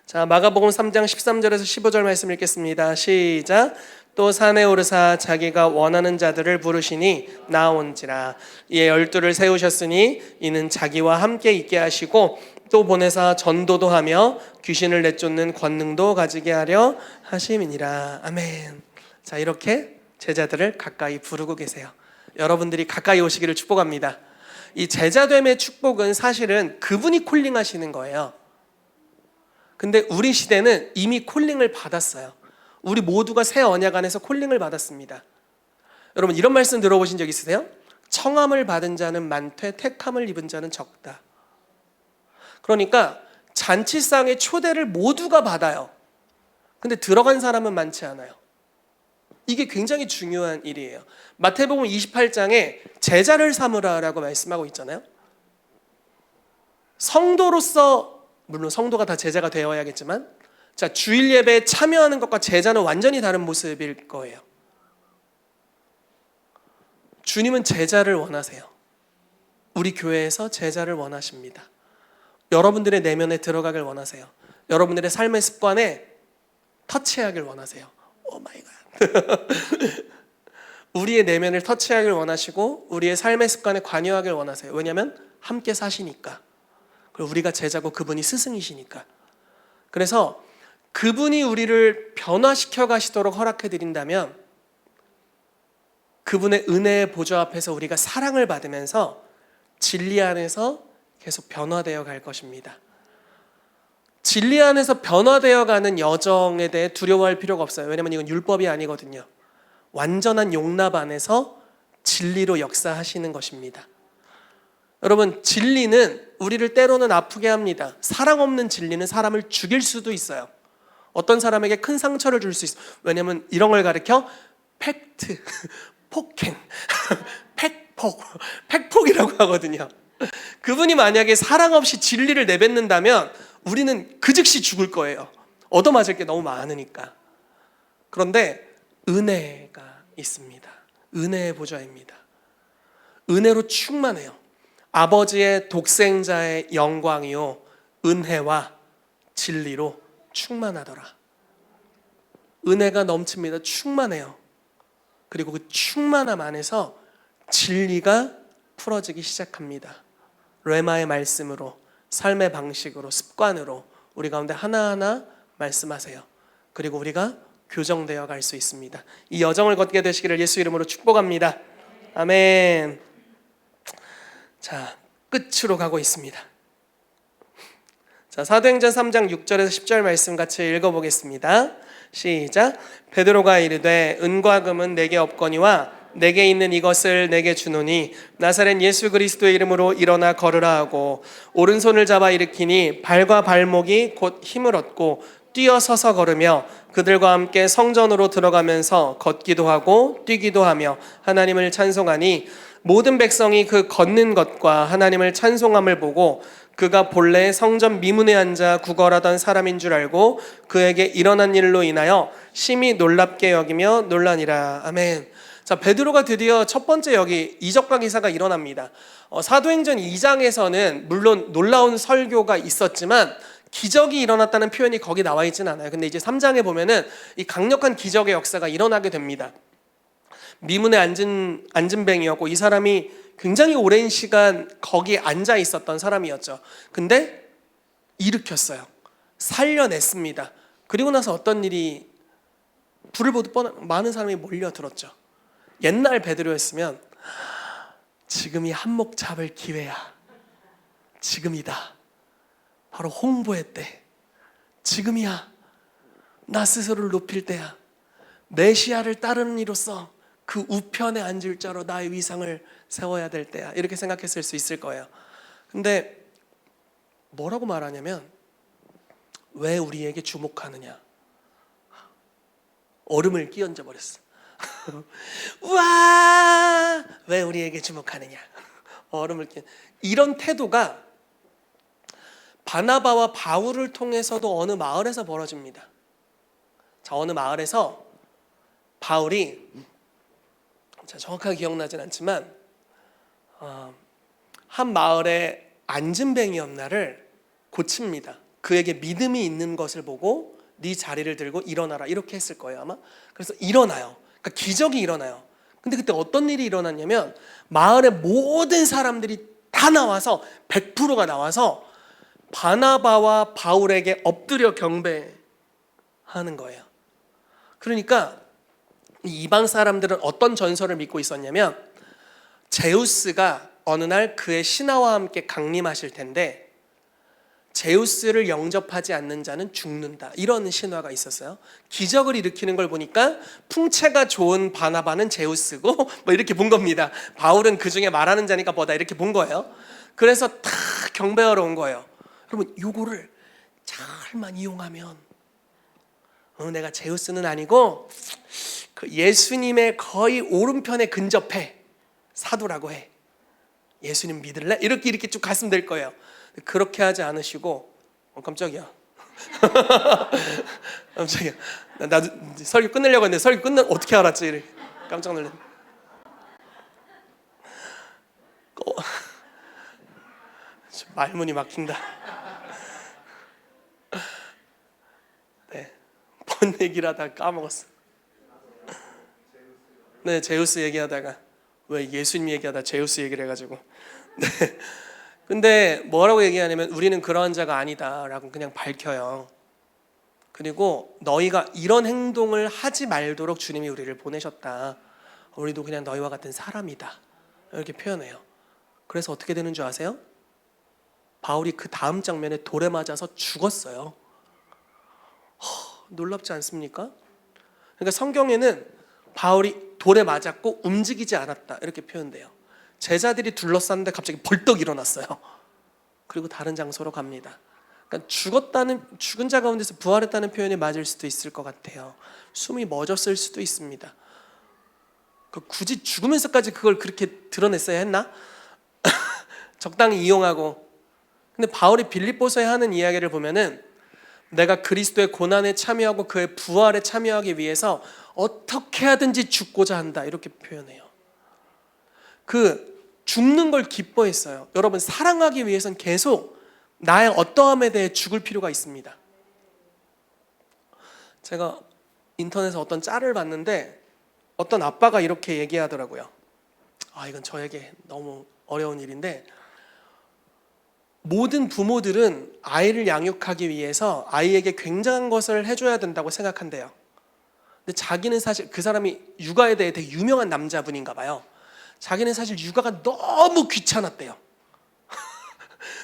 Speaker 1: 자, 마가복음 3장 13절에서 15절 말씀 읽겠습니다. 시작. 또 산에 오르사 자기가 원하는 자들을 부르시니 나온지라. 이에 12를 세우셨으니 이는 자기와 함께 있게 하시고 또 보내사 전도도 하며 귀신을 내쫓는 권능도 가지게 하려 하심이니라. 아멘. 자, 이렇게 제자들을 가까이 부르고 계세요. 여러분들이 가까이 오시기를 축복합니다. 이 제자됨의 축복은 사실은 그분이 콜링하시는 거예요. 근데 우리 시대는 이미 콜링을 받았어요. 우리 모두가 새 언약 안에서 콜링을 받았습니다. 여러분, 이런 말씀 들어보신 적 있으세요? 청함을 받은 자는 많되 택함을 입은 자는 적다. 그러니까 잔치상의 초대를 모두가 받아요. 근데 들어간 사람은 많지 않아요. 이게 굉장히 중요한 일이에요. 마태복음 28장에 제자를 삼으라라고 말씀하고 있잖아요. 성도로서, 물론 성도가 다 제자가 되어야겠지만, 자, 주일 예배에 참여하는 것과 제자는 완전히 다른 모습일 거예요. 주님은 제자를 원하세요. 우리 교회에서 제자를 원하십니다. 여러분들의 내면에 들어가길 원하세요. 여러분들의 삶의 습관에 터치하길 원하세요. 오 마이 갓. 우리의 내면을 터치하길 원하시고 우리의 삶의 습관에 관여하길 원하세요. 왜냐하면 함께 사시니까. 그리고 우리가 제자고 그분이 스승이시니까. 그래서 그분이 우리를 변화시켜 가시도록 허락해 드린다면 그분의 은혜의 보좌 앞에서 우리가 사랑을 받으면서 진리 안에서 계속 변화되어 갈 것입니다. 진리 안에서 변화되어 가는 여정에 대해 두려워할 필요가 없어요. 왜냐하면 이건 율법이 아니거든요. 완전한 용납 안에서 진리로 역사하시는 것입니다. 여러분, 진리는 우리를 때로는 아프게 합니다. 사랑 없는 진리는 사람을 죽일 수도 있어요. 어떤 사람에게 큰 상처를 줄 수 있어요. 왜냐하면 이런 걸 가리켜 팩트, 폭행, 팩폭이라고 하거든요. 그분이 만약에 사랑 없이 진리를 내뱉는다면 우리는 그 즉시 죽을 거예요. 얻어맞을 게 너무 많으니까. 그런데 은혜가 있습니다. 은혜의 보좌입니다. 은혜로 충만해요. 아버지의 독생자의 영광이요 은혜와 진리로 충만하더라. 은혜가 넘칩니다. 충만해요. 그리고 그 충만함 안에서 진리가 풀어지기 시작합니다. 레마의 말씀으로, 삶의 방식으로, 습관으로 우리 가운데 하나하나 말씀하세요. 그리고 우리가 교정되어 갈 수 있습니다. 이 여정을 걷게 되시기를 예수 이름으로 축복합니다. 아멘. 자, 끝으로 가고 있습니다. 자, 사도행전 3장 6절에서 10절 말씀 같이 읽어보겠습니다. 시작. 베드로가 이르되 은과 금은 내게 없거니와 내게 있는 이것을 내게 주노니 나사렛 예수 그리스도의 이름으로 일어나 걸으라 하고 오른손을 잡아 일으키니 발과 발목이 곧 힘을 얻고 뛰어서서 걸으며 그들과 함께 성전으로 들어가면서 걷기도 하고 뛰기도 하며 하나님을 찬송하니 모든 백성이 그 걷는 것과 하나님을 찬송함을 보고 그가 본래 성전 미문에 앉아 구걸하던 사람인 줄 알고 그에게 일어난 일로 인하여 심히 놀랍게 여기며 놀라니라. 아멘. 자, 베드로가 드디어 첫 번째 여기 이적과 기사가 일어납니다. 사도행전 2장에서는 물론 놀라운 설교가 있었지만 기적이 일어났다는 표현이 거기 나와 있지는 않아요. 근데 이제 3장에 보면은 이 강력한 기적의 역사가 일어나게 됩니다. 미문에 앉은 뱅이었고 이 사람이 굉장히 오랜 시간 거기 앉아 있었던 사람이었죠. 근데 일으켰어요. 살려냈습니다. 그리고 나서 어떤 일이 불을 보듯 많은 사람이 몰려들었죠. 옛날 베드로였으면 지금이 한몫 잡을 기회야. 지금이다. 바로 홍보의 때. 지금이야. 나 스스로를 높일 때야. 메시아를 따르는 이로써 그 우편에 앉을 자로 나의 위상을 세워야 될 때야. 이렇게 생각했을 수 있을 거예요. 근데 뭐라고 말하냐면 왜 우리에게 주목하느냐. 얼음을 끼얹어 버렸어. 와! 왜 우리에게 주목하느냐. 얼음을 이런 태도가 바나바와 바울을 통해서도 어느 마을에서 벌어집니다. 자, 어느 마을에서 바울이 정확하게 기억나진 않지만 한 마을에 앉은뱅이였나를 고칩니다. 그에게 믿음이 있는 것을 보고 네 자리를 들고 일어나라 이렇게 했을 거예요 아마. 그래서 일어나요. 그러니까 기적이 일어나요. 근데 그때 어떤 일이 일어났냐면 마을의 모든 사람들이 다 나와서 100%가 나와서 바나바와 바울에게 엎드려 경배하는 거예요. 그러니까 이방 사람들은 어떤 전설을 믿고 있었냐면 제우스가 어느 날 그의 신하와 함께 강림하실 텐데 제우스를 영접하지 않는 자는 죽는다. 이런 신화가 있었어요. 기적을 일으키는 걸 보니까 풍채가 좋은 바나바는 제우스고 뭐 이렇게 본 겁니다. 바울은 그 중에 말하는 자니까 뭐다 이렇게 본 거예요. 그래서 다 경배하러 온 거예요. 그러면 요거를 잘만 이용하면 내가 제우스는 아니고 그 예수님의 거의 오른편에 근접해. 사도라고 해. 예수님 믿을래? 이렇게 쭉 갔으면 될 거예요. 그렇게 하지 않으시고 깜짝이야. 깜짝이야. 나도 설교 끝내려고 했는데 설교 어떻게 알았지? 이렇게 깜짝 놀랐네. 말문이 막힌다. 네, 뭔 얘기를 하다가 까먹었어. 네, 제우스 얘기하다가 왜 예수님 얘기하다 제우스 얘기를 해가지고. 네. 근데 뭐라고 얘기하냐면 우리는 그러한 자가 아니다라고 그냥 밝혀요. 그리고 너희가 이런 행동을 하지 말도록 주님이 우리를 보내셨다. 우리도 그냥 너희와 같은 사람이다. 이렇게 표현해요. 그래서 어떻게 되는 줄 아세요? 바울이 그 다음 장면에 돌에 맞아서 죽었어요. 놀랍지 않습니까? 그러니까 성경에는 바울이 돌에 맞았고 움직이지 않았다 이렇게 표현돼요. 제자들이 둘러쌌는데 갑자기 벌떡 일어났어요. 그리고 다른 장소로 갑니다. 그러니까 죽은 자 가운데서 부활했다는 표현이 맞을 수도 있을 것 같아요. 숨이 멎었을 수도 있습니다. 굳이 죽으면서까지 그걸 그렇게 드러냈어야 했나? 적당히 이용하고. 근데 바울이 빌립보서에 하는 이야기를 보면은 내가 그리스도의 고난에 참여하고 그의 부활에 참여하기 위해서 어떻게 하든지 죽고자 한다 이렇게 표현해요. 그 죽는 걸 기뻐했어요. 여러분 사랑하기 위해서는 계속 나의 어떠함에 대해 죽을 필요가 있습니다. 제가 인터넷에서 어떤 짤을 봤는데 어떤 아빠가 이렇게 얘기하더라고요. 이건 저에게 너무 어려운 일인데, 모든 부모들은 아이를 양육하기 위해서 아이에게 굉장한 것을 해줘야 된다고 생각한대요. 근데 자기는 사실, 그 사람이 육아에 대해 되게 유명한 남자분인가 봐요. 자기는 사실 육아가 너무 귀찮았대요.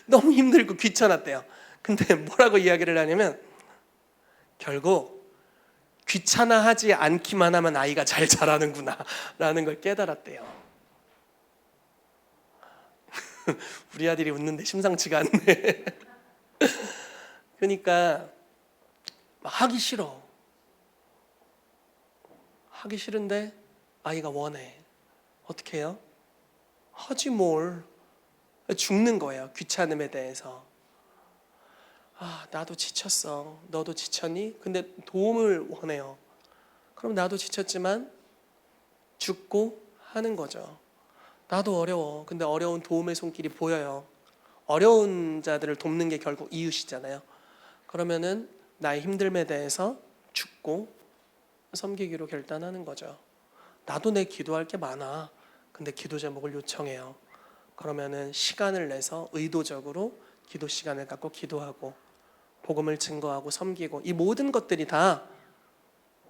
Speaker 1: 너무 힘들고 귀찮았대요. 근데 뭐라고 이야기를 하냐면, 결국 귀찮아하지 않기만 하면 아이가 잘 자라는구나 라는 걸 깨달았대요. 우리 아들이 웃는데 심상치가 않네. 그러니까 하기 싫어. 하기 싫은데 아이가 원해. 어떻게 해요? 하지 뭘. 죽는 거예요. 귀찮음에 대해서. 나도 지쳤어. 너도 지쳤니? 근데 도움을 원해요. 그럼 나도 지쳤지만 죽고 하는 거죠. 나도 어려워. 근데 어려운 도움의 손길이 보여요. 어려운 자들을 돕는 게 결국 이웃이잖아요. 그러면은 나의 힘듦에 대해서 죽고 섬기기로 결단하는 거죠. 나도 내 기도할 게 많아. 근데 기도 제목을 요청해요. 그러면은 시간을 내서 의도적으로 기도 시간을 갖고 기도하고 복음을 증거하고 섬기고, 이 모든 것들이 다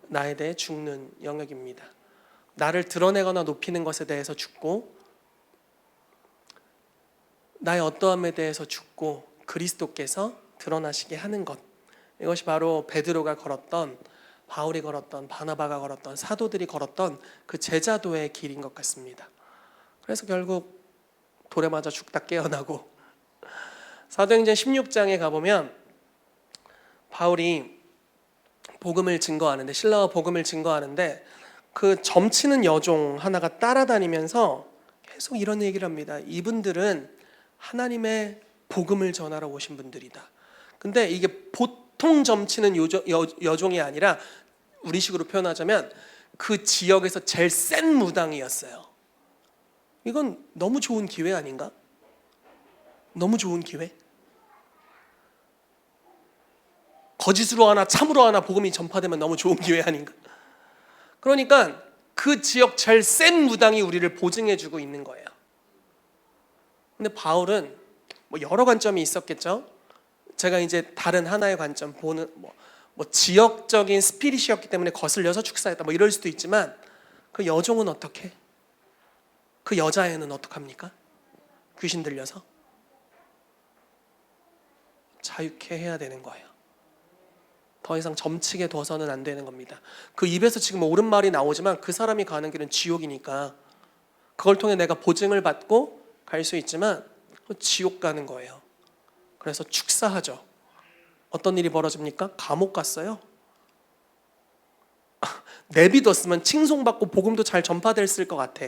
Speaker 1: 나에 대해 죽는 영역입니다. 나를 드러내거나 높이는 것에 대해서 죽고, 나의 어떠함에 대해서 죽고 그리스도께서 드러나시게 하는 것, 이것이 바로 베드로가 걸었던, 바울이 걸었던, 바나바가 걸었던, 사도들이 걸었던 그 제자도의 길인 것 같습니다. 그래서 결국 돌에 맞아 죽다 깨어나고, 사도행전 16장에 가보면 바울이 복음을 증거하는데, 신라와 복음을 증거하는데 그 점치는 여종 하나가 따라다니면서 계속 이런 얘기를 합니다. 이분들은 하나님의 복음을 전하러 오신 분들이다. 근데 이게 보통 점치는 여종이 아니라, 우리식으로 표현하자면 그 지역에서 제일 센 무당이었어요. 이건 너무 좋은 기회 아닌가? 너무 좋은 기회? 거짓으로 하나 참으로 하나 복음이 전파되면 너무 좋은 기회 아닌가? 그러니까 그 지역 제일 센 무당이 우리를 보증해주고 있는 거예요. 근데 바울은 여러 관점이 있었겠죠. 제가 이제 다른 하나의 관점 보는, 지역적인 스피릿이었기 때문에 거슬려서 축사했다 이럴 수도 있지만, 그 여종은 어떻게? 그 여자애는 어떡합니까? 귀신 들려서 자유케 해야 되는 거예요. 더 이상 점치게 둬서는 안 되는 겁니다. 그 입에서 지금 옳은 말이 나오지만 그 사람이 가는 길은 지옥이니까, 그걸 통해 내가 보증을 받고 갈 수 있지만 지옥 가는 거예요. 그래서 축사하죠. 어떤 일이 벌어집니까? 감옥 갔어요. 내비뒀으면 칭송받고 복음도 잘 전파됐을 것 같아.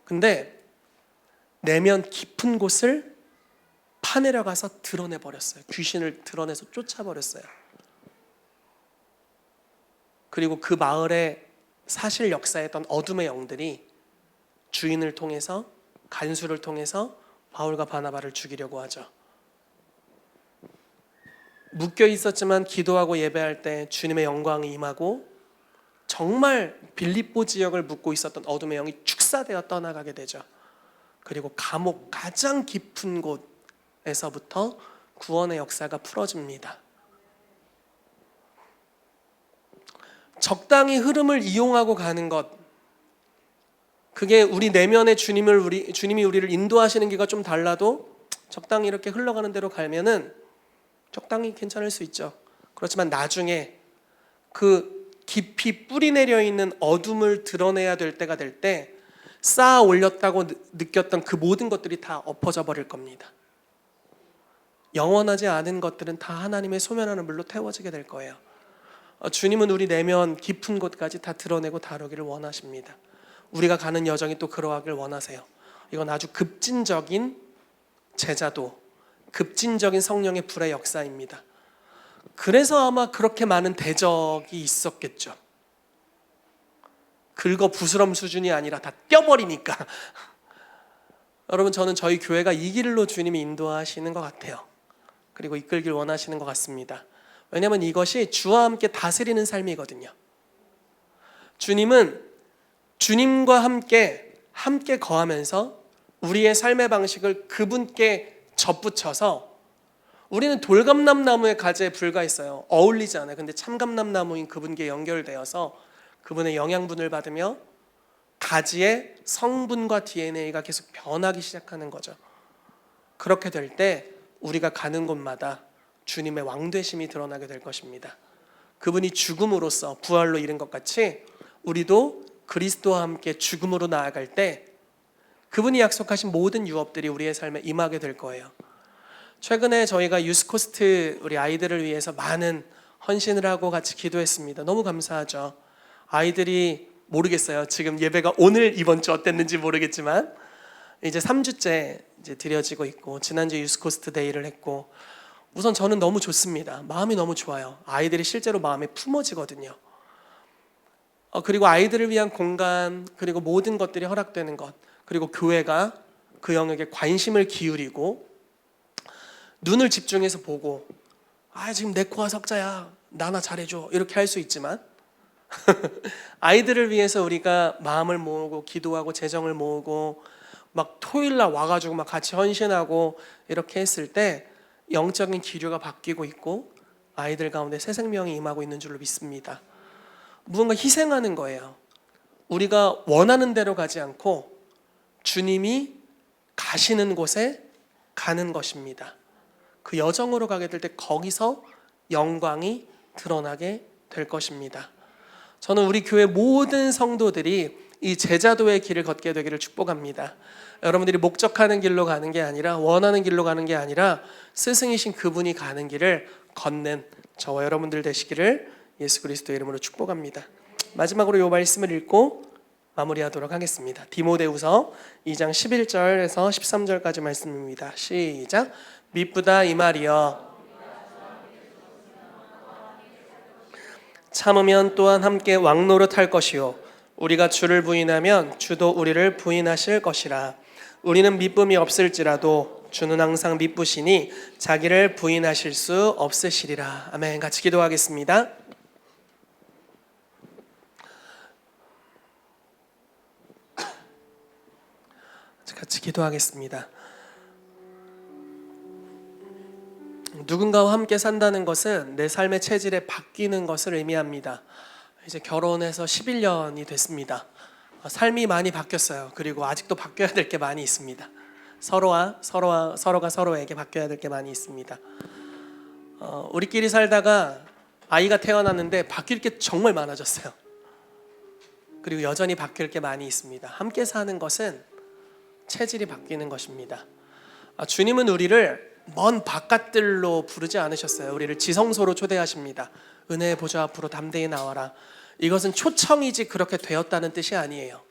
Speaker 1: 근데 내면 깊은 곳을 파내려가서 드러내버렸어요. 귀신을 드러내서 쫓아버렸어요. 그리고 그 마을에 사실 역사했던 어둠의 영들이 주인을 통해서, 간수를 통해서 바울과 바나바를 죽이려고 하죠. 묶여 있었지만 기도하고 예배할 때 주님의 영광이 임하고, 정말 빌립보 지역을 묶고 있었던 어둠의 영이 축사되어 떠나가게 되죠. 그리고 감옥 가장 깊은 곳에서부터 구원의 역사가 풀어집니다. 적당히 흐름을 이용하고 가는 것, 그게 우리 내면의 주님이 우리를 인도하시는 길과 좀 달라도 적당히 이렇게 흘러가는 대로 가면은 적당히 괜찮을 수 있죠. 그렇지만 나중에 그 깊이 뿌리 내려 있는 어둠을 드러내야 될 때가 될 때 쌓아 올렸다고 느꼈던 그 모든 것들이 다 엎어져 버릴 겁니다. 영원하지 않은 것들은 다 하나님의 소멸하는 물로 태워지게 될 거예요. 주님은 우리 내면 깊은 곳까지 다 드러내고 다루기를 원하십니다. 우리가 가는 여정이 또 그러하길 원하세요. 이건 아주 급진적인 제자도, 급진적인 성령의 불의 역사입니다. 그래서 아마 그렇게 많은 대적이 있었겠죠. 긁어 부스럼 수준이 아니라 다 떼어버리니까. 여러분, 저는 저희 교회가 이 길로 주님이 인도하시는 것 같아요. 그리고 이끌길 원하시는 것 같습니다. 왜냐하면 이것이 주와 함께 다스리는 삶이거든요. 주님은 주님과 함께 거하면서 우리의 삶의 방식을 그분께 접붙여서 우리는 돌감람나무의 가지에 불과했어요. 어울리지 않아요. 근데 참감람나무인 그분께 연결되어서 그분의 영양분을 받으며 가지의 성분과 DNA가 계속 변하기 시작하는 거죠. 그렇게 될 때 우리가 가는 곳마다 주님의 왕되심이 드러나게 될 것입니다. 그분이 죽음으로써 부활로 이른 것 같이 우리도 그리스도와 함께 죽음으로 나아갈 때 그분이 약속하신 모든 유업들이 우리의 삶에 임하게 될 거예요. 최근에 저희가 유스코스트 우리 아이들을 위해서 많은 헌신을 하고 같이 기도했습니다. 너무 감사하죠. 아이들이 모르겠어요. 지금 예배가 오늘 이번 주 어땠는지 모르겠지만 이제 3주째 이제 드려지고 있고 지난주 유스코스트 데이를 했고 우선 저는 너무 좋습니다. 마음이 너무 좋아요. 아이들이 실제로 마음에 품어지거든요. 그리고 아이들을 위한 공간 그리고 모든 것들이 허락되는 것 그리고 교회가 그 영역에 관심을 기울이고 눈을 집중해서 보고 지금 내 코와 석자야 나나 잘해줘 이렇게 할 수 있지만 아이들을 위해서 우리가 마음을 모으고 기도하고 재정을 모으고 막 토요일날 와가지고 막 같이 헌신하고 이렇게 했을 때 영적인 기류가 바뀌고 있고 아이들 가운데 새 생명이 임하고 있는 줄로 믿습니다. 무언가 희생하는 거예요. 우리가 원하는 대로 가지 않고 주님이 가시는 곳에 가는 것입니다. 그 여정으로 가게 될 때 거기서 영광이 드러나게 될 것입니다. 저는 우리 교회 모든 성도들이 이 제자도의 길을 걷게 되기를 축복합니다. 여러분들이 목적하는 길로 가는 게 아니라 원하는 길로 가는 게 아니라 스승이신 그분이 가는 길을 걷는 저와 여러분들 되시기를 예수 그리스도의 이름으로 축복합니다. 마지막으로 이 말씀을 읽고 마무리하도록 하겠습니다. 디모데후서 2장 11절에서 13절까지 말씀입니다. 시작. 미쁘다 이 말이여 참으면 또한 함께 왕노릇할 것이요 우리가 주를 부인하면 주도 우리를 부인하실 것이라. 우리는 미쁨이 없을지라도 주는 항상 미쁘시니 자기를 부인하실 수 없으시리라. 아멘. 같이 기도하겠습니다. 같이 기도하겠습니다. 누군가와 함께 산다는 것은 내 삶의 체질에 바뀌는 것을 의미합니다. 이제 결혼해서 11년이 됐습니다. 삶이 많이 바뀌었어요. 그리고 아직도 바뀌어야 될 게 많이 있습니다. 서로가 서로에게 바뀌어야 될 게 많이 있습니다. 우리끼리 살다가 아이가 태어났는데 바뀔 게 정말 많아졌어요. 그리고 여전히 바뀔 게 많이 있습니다. 함께 사는 것은 체질이 바뀌는 것입니다. 주님은 우리를 먼 바깥들로 부르지 않으셨어요. 우리를 지성소로 초대하십니다. 은혜의 보좌 앞으로 담대히 나와라. 이것은 초청이지 그렇게 되었다는 뜻이 아니에요.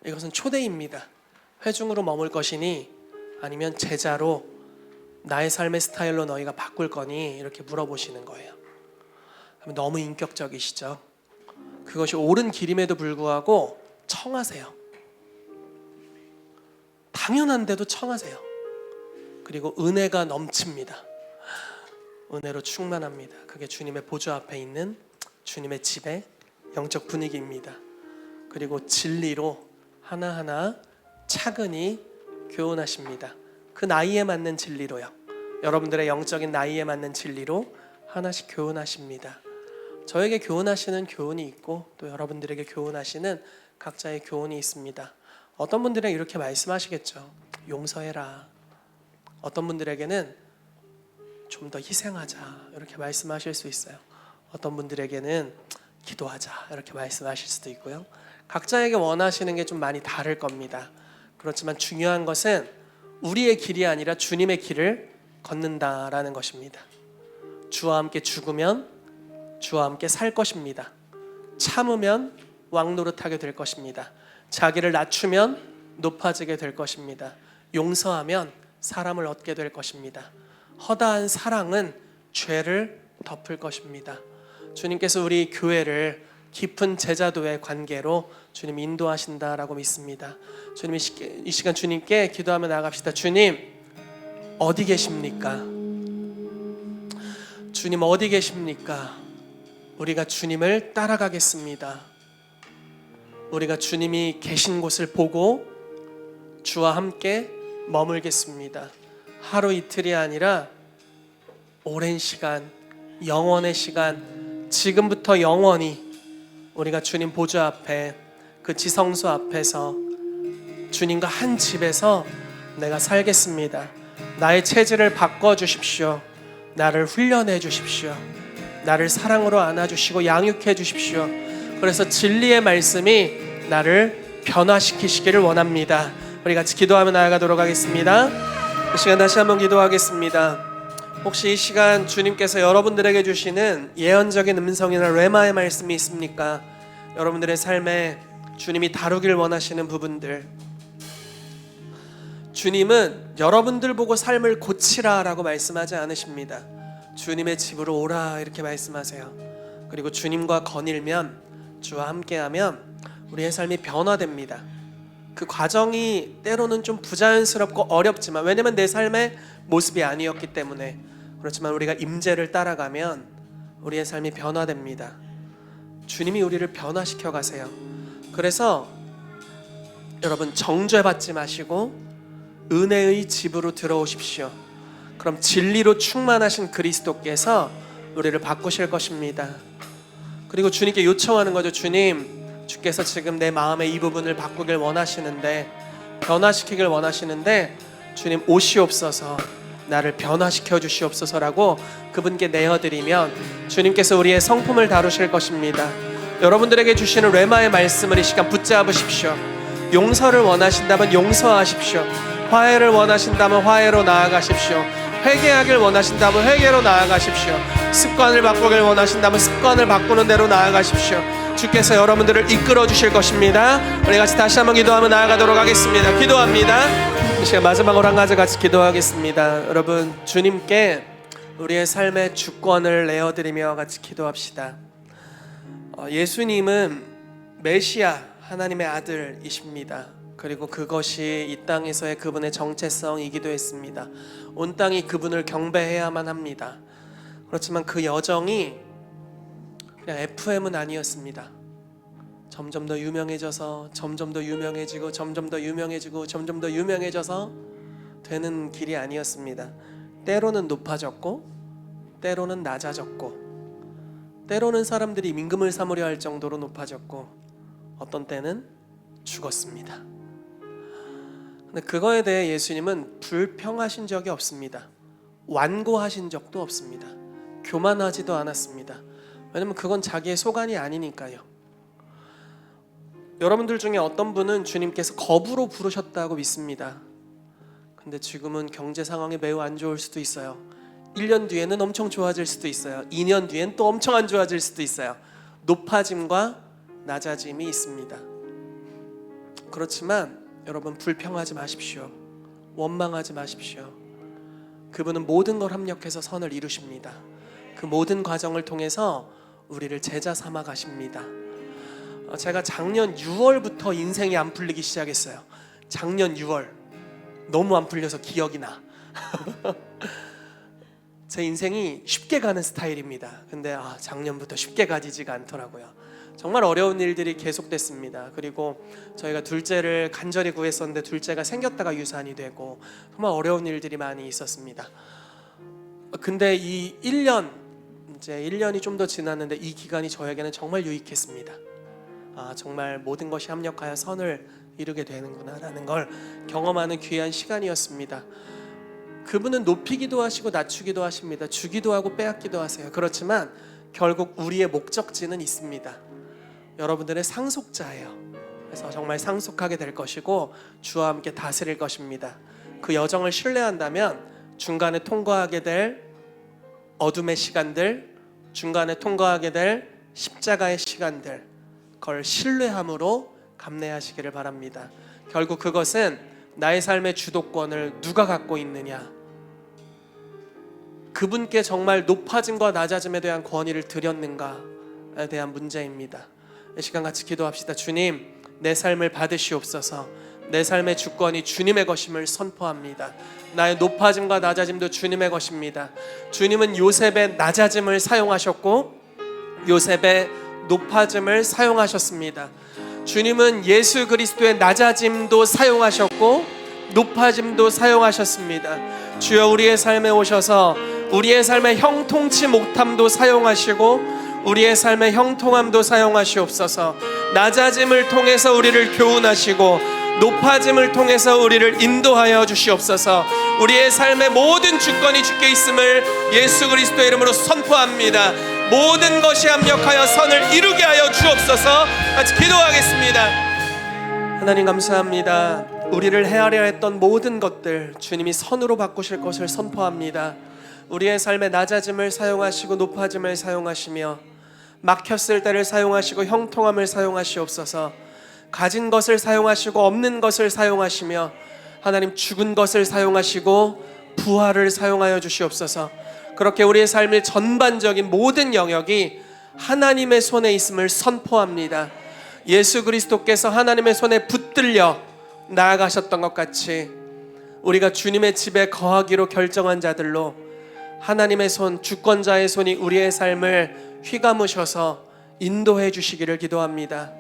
Speaker 1: 이것은 초대입니다. 회중으로 머물 것이니 아니면 제자로 나의 삶의 스타일로 너희가 바꿀 거니 이렇게 물어보시는 거예요. 너무 인격적이시죠. 그것이 옳은 길임에도 불구하고 청하세요. 당연한데도 청하세요. 그리고 은혜가 넘칩니다. 은혜로 충만합니다. 그게 주님의 보좌 앞에 있는 주님의 집의 영적 분위기입니다. 그리고 진리로 하나하나 차근히 교훈하십니다. 그 나이에 맞는 진리로요. 여러분들의 영적인 나이에 맞는 진리로 하나씩 교훈하십니다. 저에게 교훈하시는 교훈이 있고 또 여러분들에게 교훈하시는 각자의 교훈이 있습니다. 어떤 분들은 이렇게 말씀하시겠죠. 용서해라. 어떤 분들에게는 좀 더 희생하자 이렇게 말씀하실 수 있어요. 어떤 분들에게는 기도하자 이렇게 말씀하실 수도 있고요. 각자에게 원하시는 게 좀 많이 다를 겁니다. 그렇지만 중요한 것은 우리의 길이 아니라 주님의 길을 걷는다라는 것입니다. 주와 함께 죽으면 주와 함께 살 것입니다. 참으면 왕노릇하게 될 것입니다. 자기를 낮추면 높아지게 될 것입니다. 용서하면 사람을 얻게 될 것입니다. 허다한 사랑은 죄를 덮을 것입니다. 주님께서 우리 교회를 깊은 제자도의 관계로 주님 인도하신다라고 믿습니다. 주님 이 시간 주님께 기도하며 나아갑시다. 주님 어디 계십니까? 주님 어디 계십니까? 우리가 주님을 따라가겠습니다. 우리가 주님이 계신 곳을 보고 주와 함께 머물겠습니다. 하루 이틀이 아니라 오랜 시간, 영원의 시간, 지금부터 영원히 우리가 주님 보좌 앞에, 그 지성소 앞에서 주님과 한 집에서 내가 살겠습니다. 나의 체질을 바꿔주십시오. 나를 훈련해 주십시오. 나를 사랑으로 안아주시고 양육해 주십시오. 그래서 진리의 말씀이 나를 변화시키시기를 원합니다. 우리 같이 기도하며 나아가도록 하겠습니다. 이 시간 다시 한번 기도하겠습니다. 혹시 이 시간 주님께서 여러분들에게 주시는 예언적인 음성이나 레마의 말씀이 있습니까? 여러분들의 삶에 주님이 다루길 원하시는 부분들, 주님은 여러분들 보고 삶을 고치라 라고 말씀하지 않으십니다. 주님의 집으로 오라 이렇게 말씀하세요. 그리고 주님과 거닐면, 주와 함께하면 우리의 삶이 변화됩니다. 그 과정이 때로는 좀 부자연스럽고 어렵지만, 왜냐면 내 삶의 모습이 아니었기 때문에. 그렇지만 우리가 임재를 따라가면 우리의 삶이 변화됩니다. 주님이 우리를 변화시켜 가세요. 그래서 여러분, 정죄받지 마시고 은혜의 집으로 들어오십시오. 그럼 진리로 충만하신 그리스도께서 우리를 바꾸실 것입니다. 그리고 주님께 요청하는 거죠. 주님, 주께서 지금 내 마음의 이 부분을 바꾸길 원하시는데, 변화시키길 원하시는데 주님 오시옵소서, 나를 변화시켜 주시옵소서라고 그분께 내어드리면 주님께서 우리의 성품을 다루실 것입니다. 여러분들에게 주시는 레마의 말씀을 이 시간 붙잡으십시오. 용서를 원하신다면 용서하십시오. 화해를 원하신다면 화해로 나아가십시오. 회개하길 원하신다면 회개로 나아가십시오. 습관을 바꾸길 원하신다면 습관을 바꾸는 대로 나아가십시오. 주께서 여러분들을 이끌어 주실 것입니다. 우리 같이 다시 한번 기도하며 나아가도록 하겠습니다. 기도합니다. 이 시간 마지막으로 한 가지 같이 기도하겠습니다. 여러분, 주님께 우리의 삶의 주권을 내어드리며 같이 기도합시다. 예수님은 메시아, 하나님의 아들이십니다. 그리고 그것이 이 땅에서의 그분의 정체성이기도 했습니다. 온 땅이 그분을 경배해야만 합니다. 그렇지만 그 여정이 그냥 FM은 아니었습니다. 점점 더 유명해져서, 점점 더 유명해지고, 점점 더 유명해지고, 점점 더 유명해져서 되는 길이 아니었습니다. 때로는 높아졌고, 때로는 낮아졌고, 때로는 사람들이 민금을 삼으려 할 정도로 높아졌고, 어떤 때는 죽었습니다. 근데 그거에 대해 예수님은 불평하신 적이 없습니다. 완고하신 적도 없습니다. 교만하지도 않았습니다. 왜냐면 그건 자기의 소관이 아니니까요. 여러분들 중에 어떤 분은 주님께서 거부로 부르셨다고 믿습니다. 근데 지금은 경제 상황이 매우 안 좋을 수도 있어요. 1년 뒤에는 엄청 좋아질 수도 있어요. 2년 뒤엔 또 엄청 안 좋아질 수도 있어요. 높아짐과 낮아짐이 있습니다. 그렇지만 여러분, 불평하지 마십시오. 원망하지 마십시오. 그분은 모든 걸 합력해서 선을 이루십니다. 그 모든 과정을 통해서 우리를 제자 삼아 가십니다. 제가 작년 6월부터 인생이 안 풀리기 시작했어요. 작년 6월 너무 안 풀려서 기억이 나. 제 인생이 쉽게 가는 스타일입니다. 근데 작년부터 쉽게 가지지가 않더라고요. 정말 어려운 일들이 계속됐습니다. 그리고 저희가 둘째를 간절히 구했었는데 둘째가 생겼다가 유산이 되고 정말 어려운 일들이 많이 있었습니다. 근데 이 1년, 이제 1년이 좀 더 지났는데 이 기간이 저에게는 정말 유익했습니다. 정말 모든 것이 합력하여 선을 이루게 되는구나라는 걸 경험하는 귀한 시간이었습니다. 그분은 높이기도 하시고 낮추기도 하십니다. 주기도 하고 빼앗기도 하세요. 그렇지만 결국 우리의 목적지는 있습니다. 여러분들의 상속자예요. 그래서 정말 상속하게 될 것이고 주와 함께 다스릴 것입니다. 그 여정을 신뢰한다면 중간에 통과하게 될 어둠의 시간들, 중간에 통과하게 될 십자가의 시간들, 그걸 신뢰함으로 감내하시기를 바랍니다. 결국 그것은 나의 삶의 주도권을 누가 갖고 있느냐, 그분께 정말 높아짐과 낮아짐에 대한 권위를 드렸는가에 대한 문제입니다. 이 시간 같이 기도합시다. 주님, 내 삶을 받으시옵소서. 내 삶의 주권이 주님의 것임을 선포합니다. 나의 높아짐과 낮아짐도 주님의 것입니다. 주님은 요셉의 낮아짐을 사용하셨고 요셉의 높아짐을 사용하셨습니다. 주님은 예수 그리스도의 낮아짐도 사용하셨고 높아짐도 사용하셨습니다. 주여 우리의 삶에 오셔서 우리의 삶의 형통치 못함도 사용하시고 우리의 삶의 형통함도 사용하시옵소서. 낮아짐을 통해서 우리를 교훈하시고 높아짐을 통해서 우리를 인도하여 주시옵소서. 우리의 삶의 모든 주권이 주께 있음을 예수 그리스도의 이름으로 선포합니다. 모든 것이 합력하여 선을 이루게 하여 주옵소서. 같이 기도하겠습니다. 하나님 감사합니다. 우리를 헤아려 했던 모든 것들 주님이 선으로 바꾸실 것을 선포합니다. 우리의 삶의 낮아짐을 사용하시고 높아짐을 사용하시며 막혔을 때를 사용하시고 형통함을 사용하시옵소서. 가진 것을 사용하시고 없는 것을 사용하시며 하나님 죽은 것을 사용하시고 부활을 사용하여 주시옵소서. 그렇게 우리의 삶의 전반적인 모든 영역이 하나님의 손에 있음을 선포합니다. 예수 그리스도께서 하나님의 손에 붙들려 나아가셨던 것 같이 우리가 주님의 집에 거하기로 결정한 자들로 하나님의 손, 주권자의 손이 우리의 삶을 휘감으셔서 인도해 주시기를 기도합니다.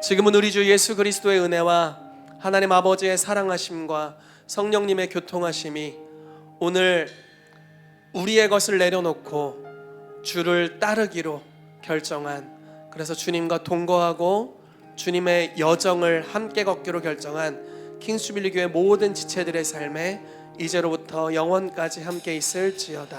Speaker 1: 지금은 우리 주 예수 그리스도의 은혜와 하나님 아버지의 사랑하심과 성령님의 교통하심이 오늘 우리의 것을 내려놓고 주를 따르기로 결정한, 그래서 주님과 동거하고 주님의 여정을 함께 걷기로 결정한 킹스주빌리 교회 모든 지체들의 삶에 이제로부터 영원까지 함께 있을지어다.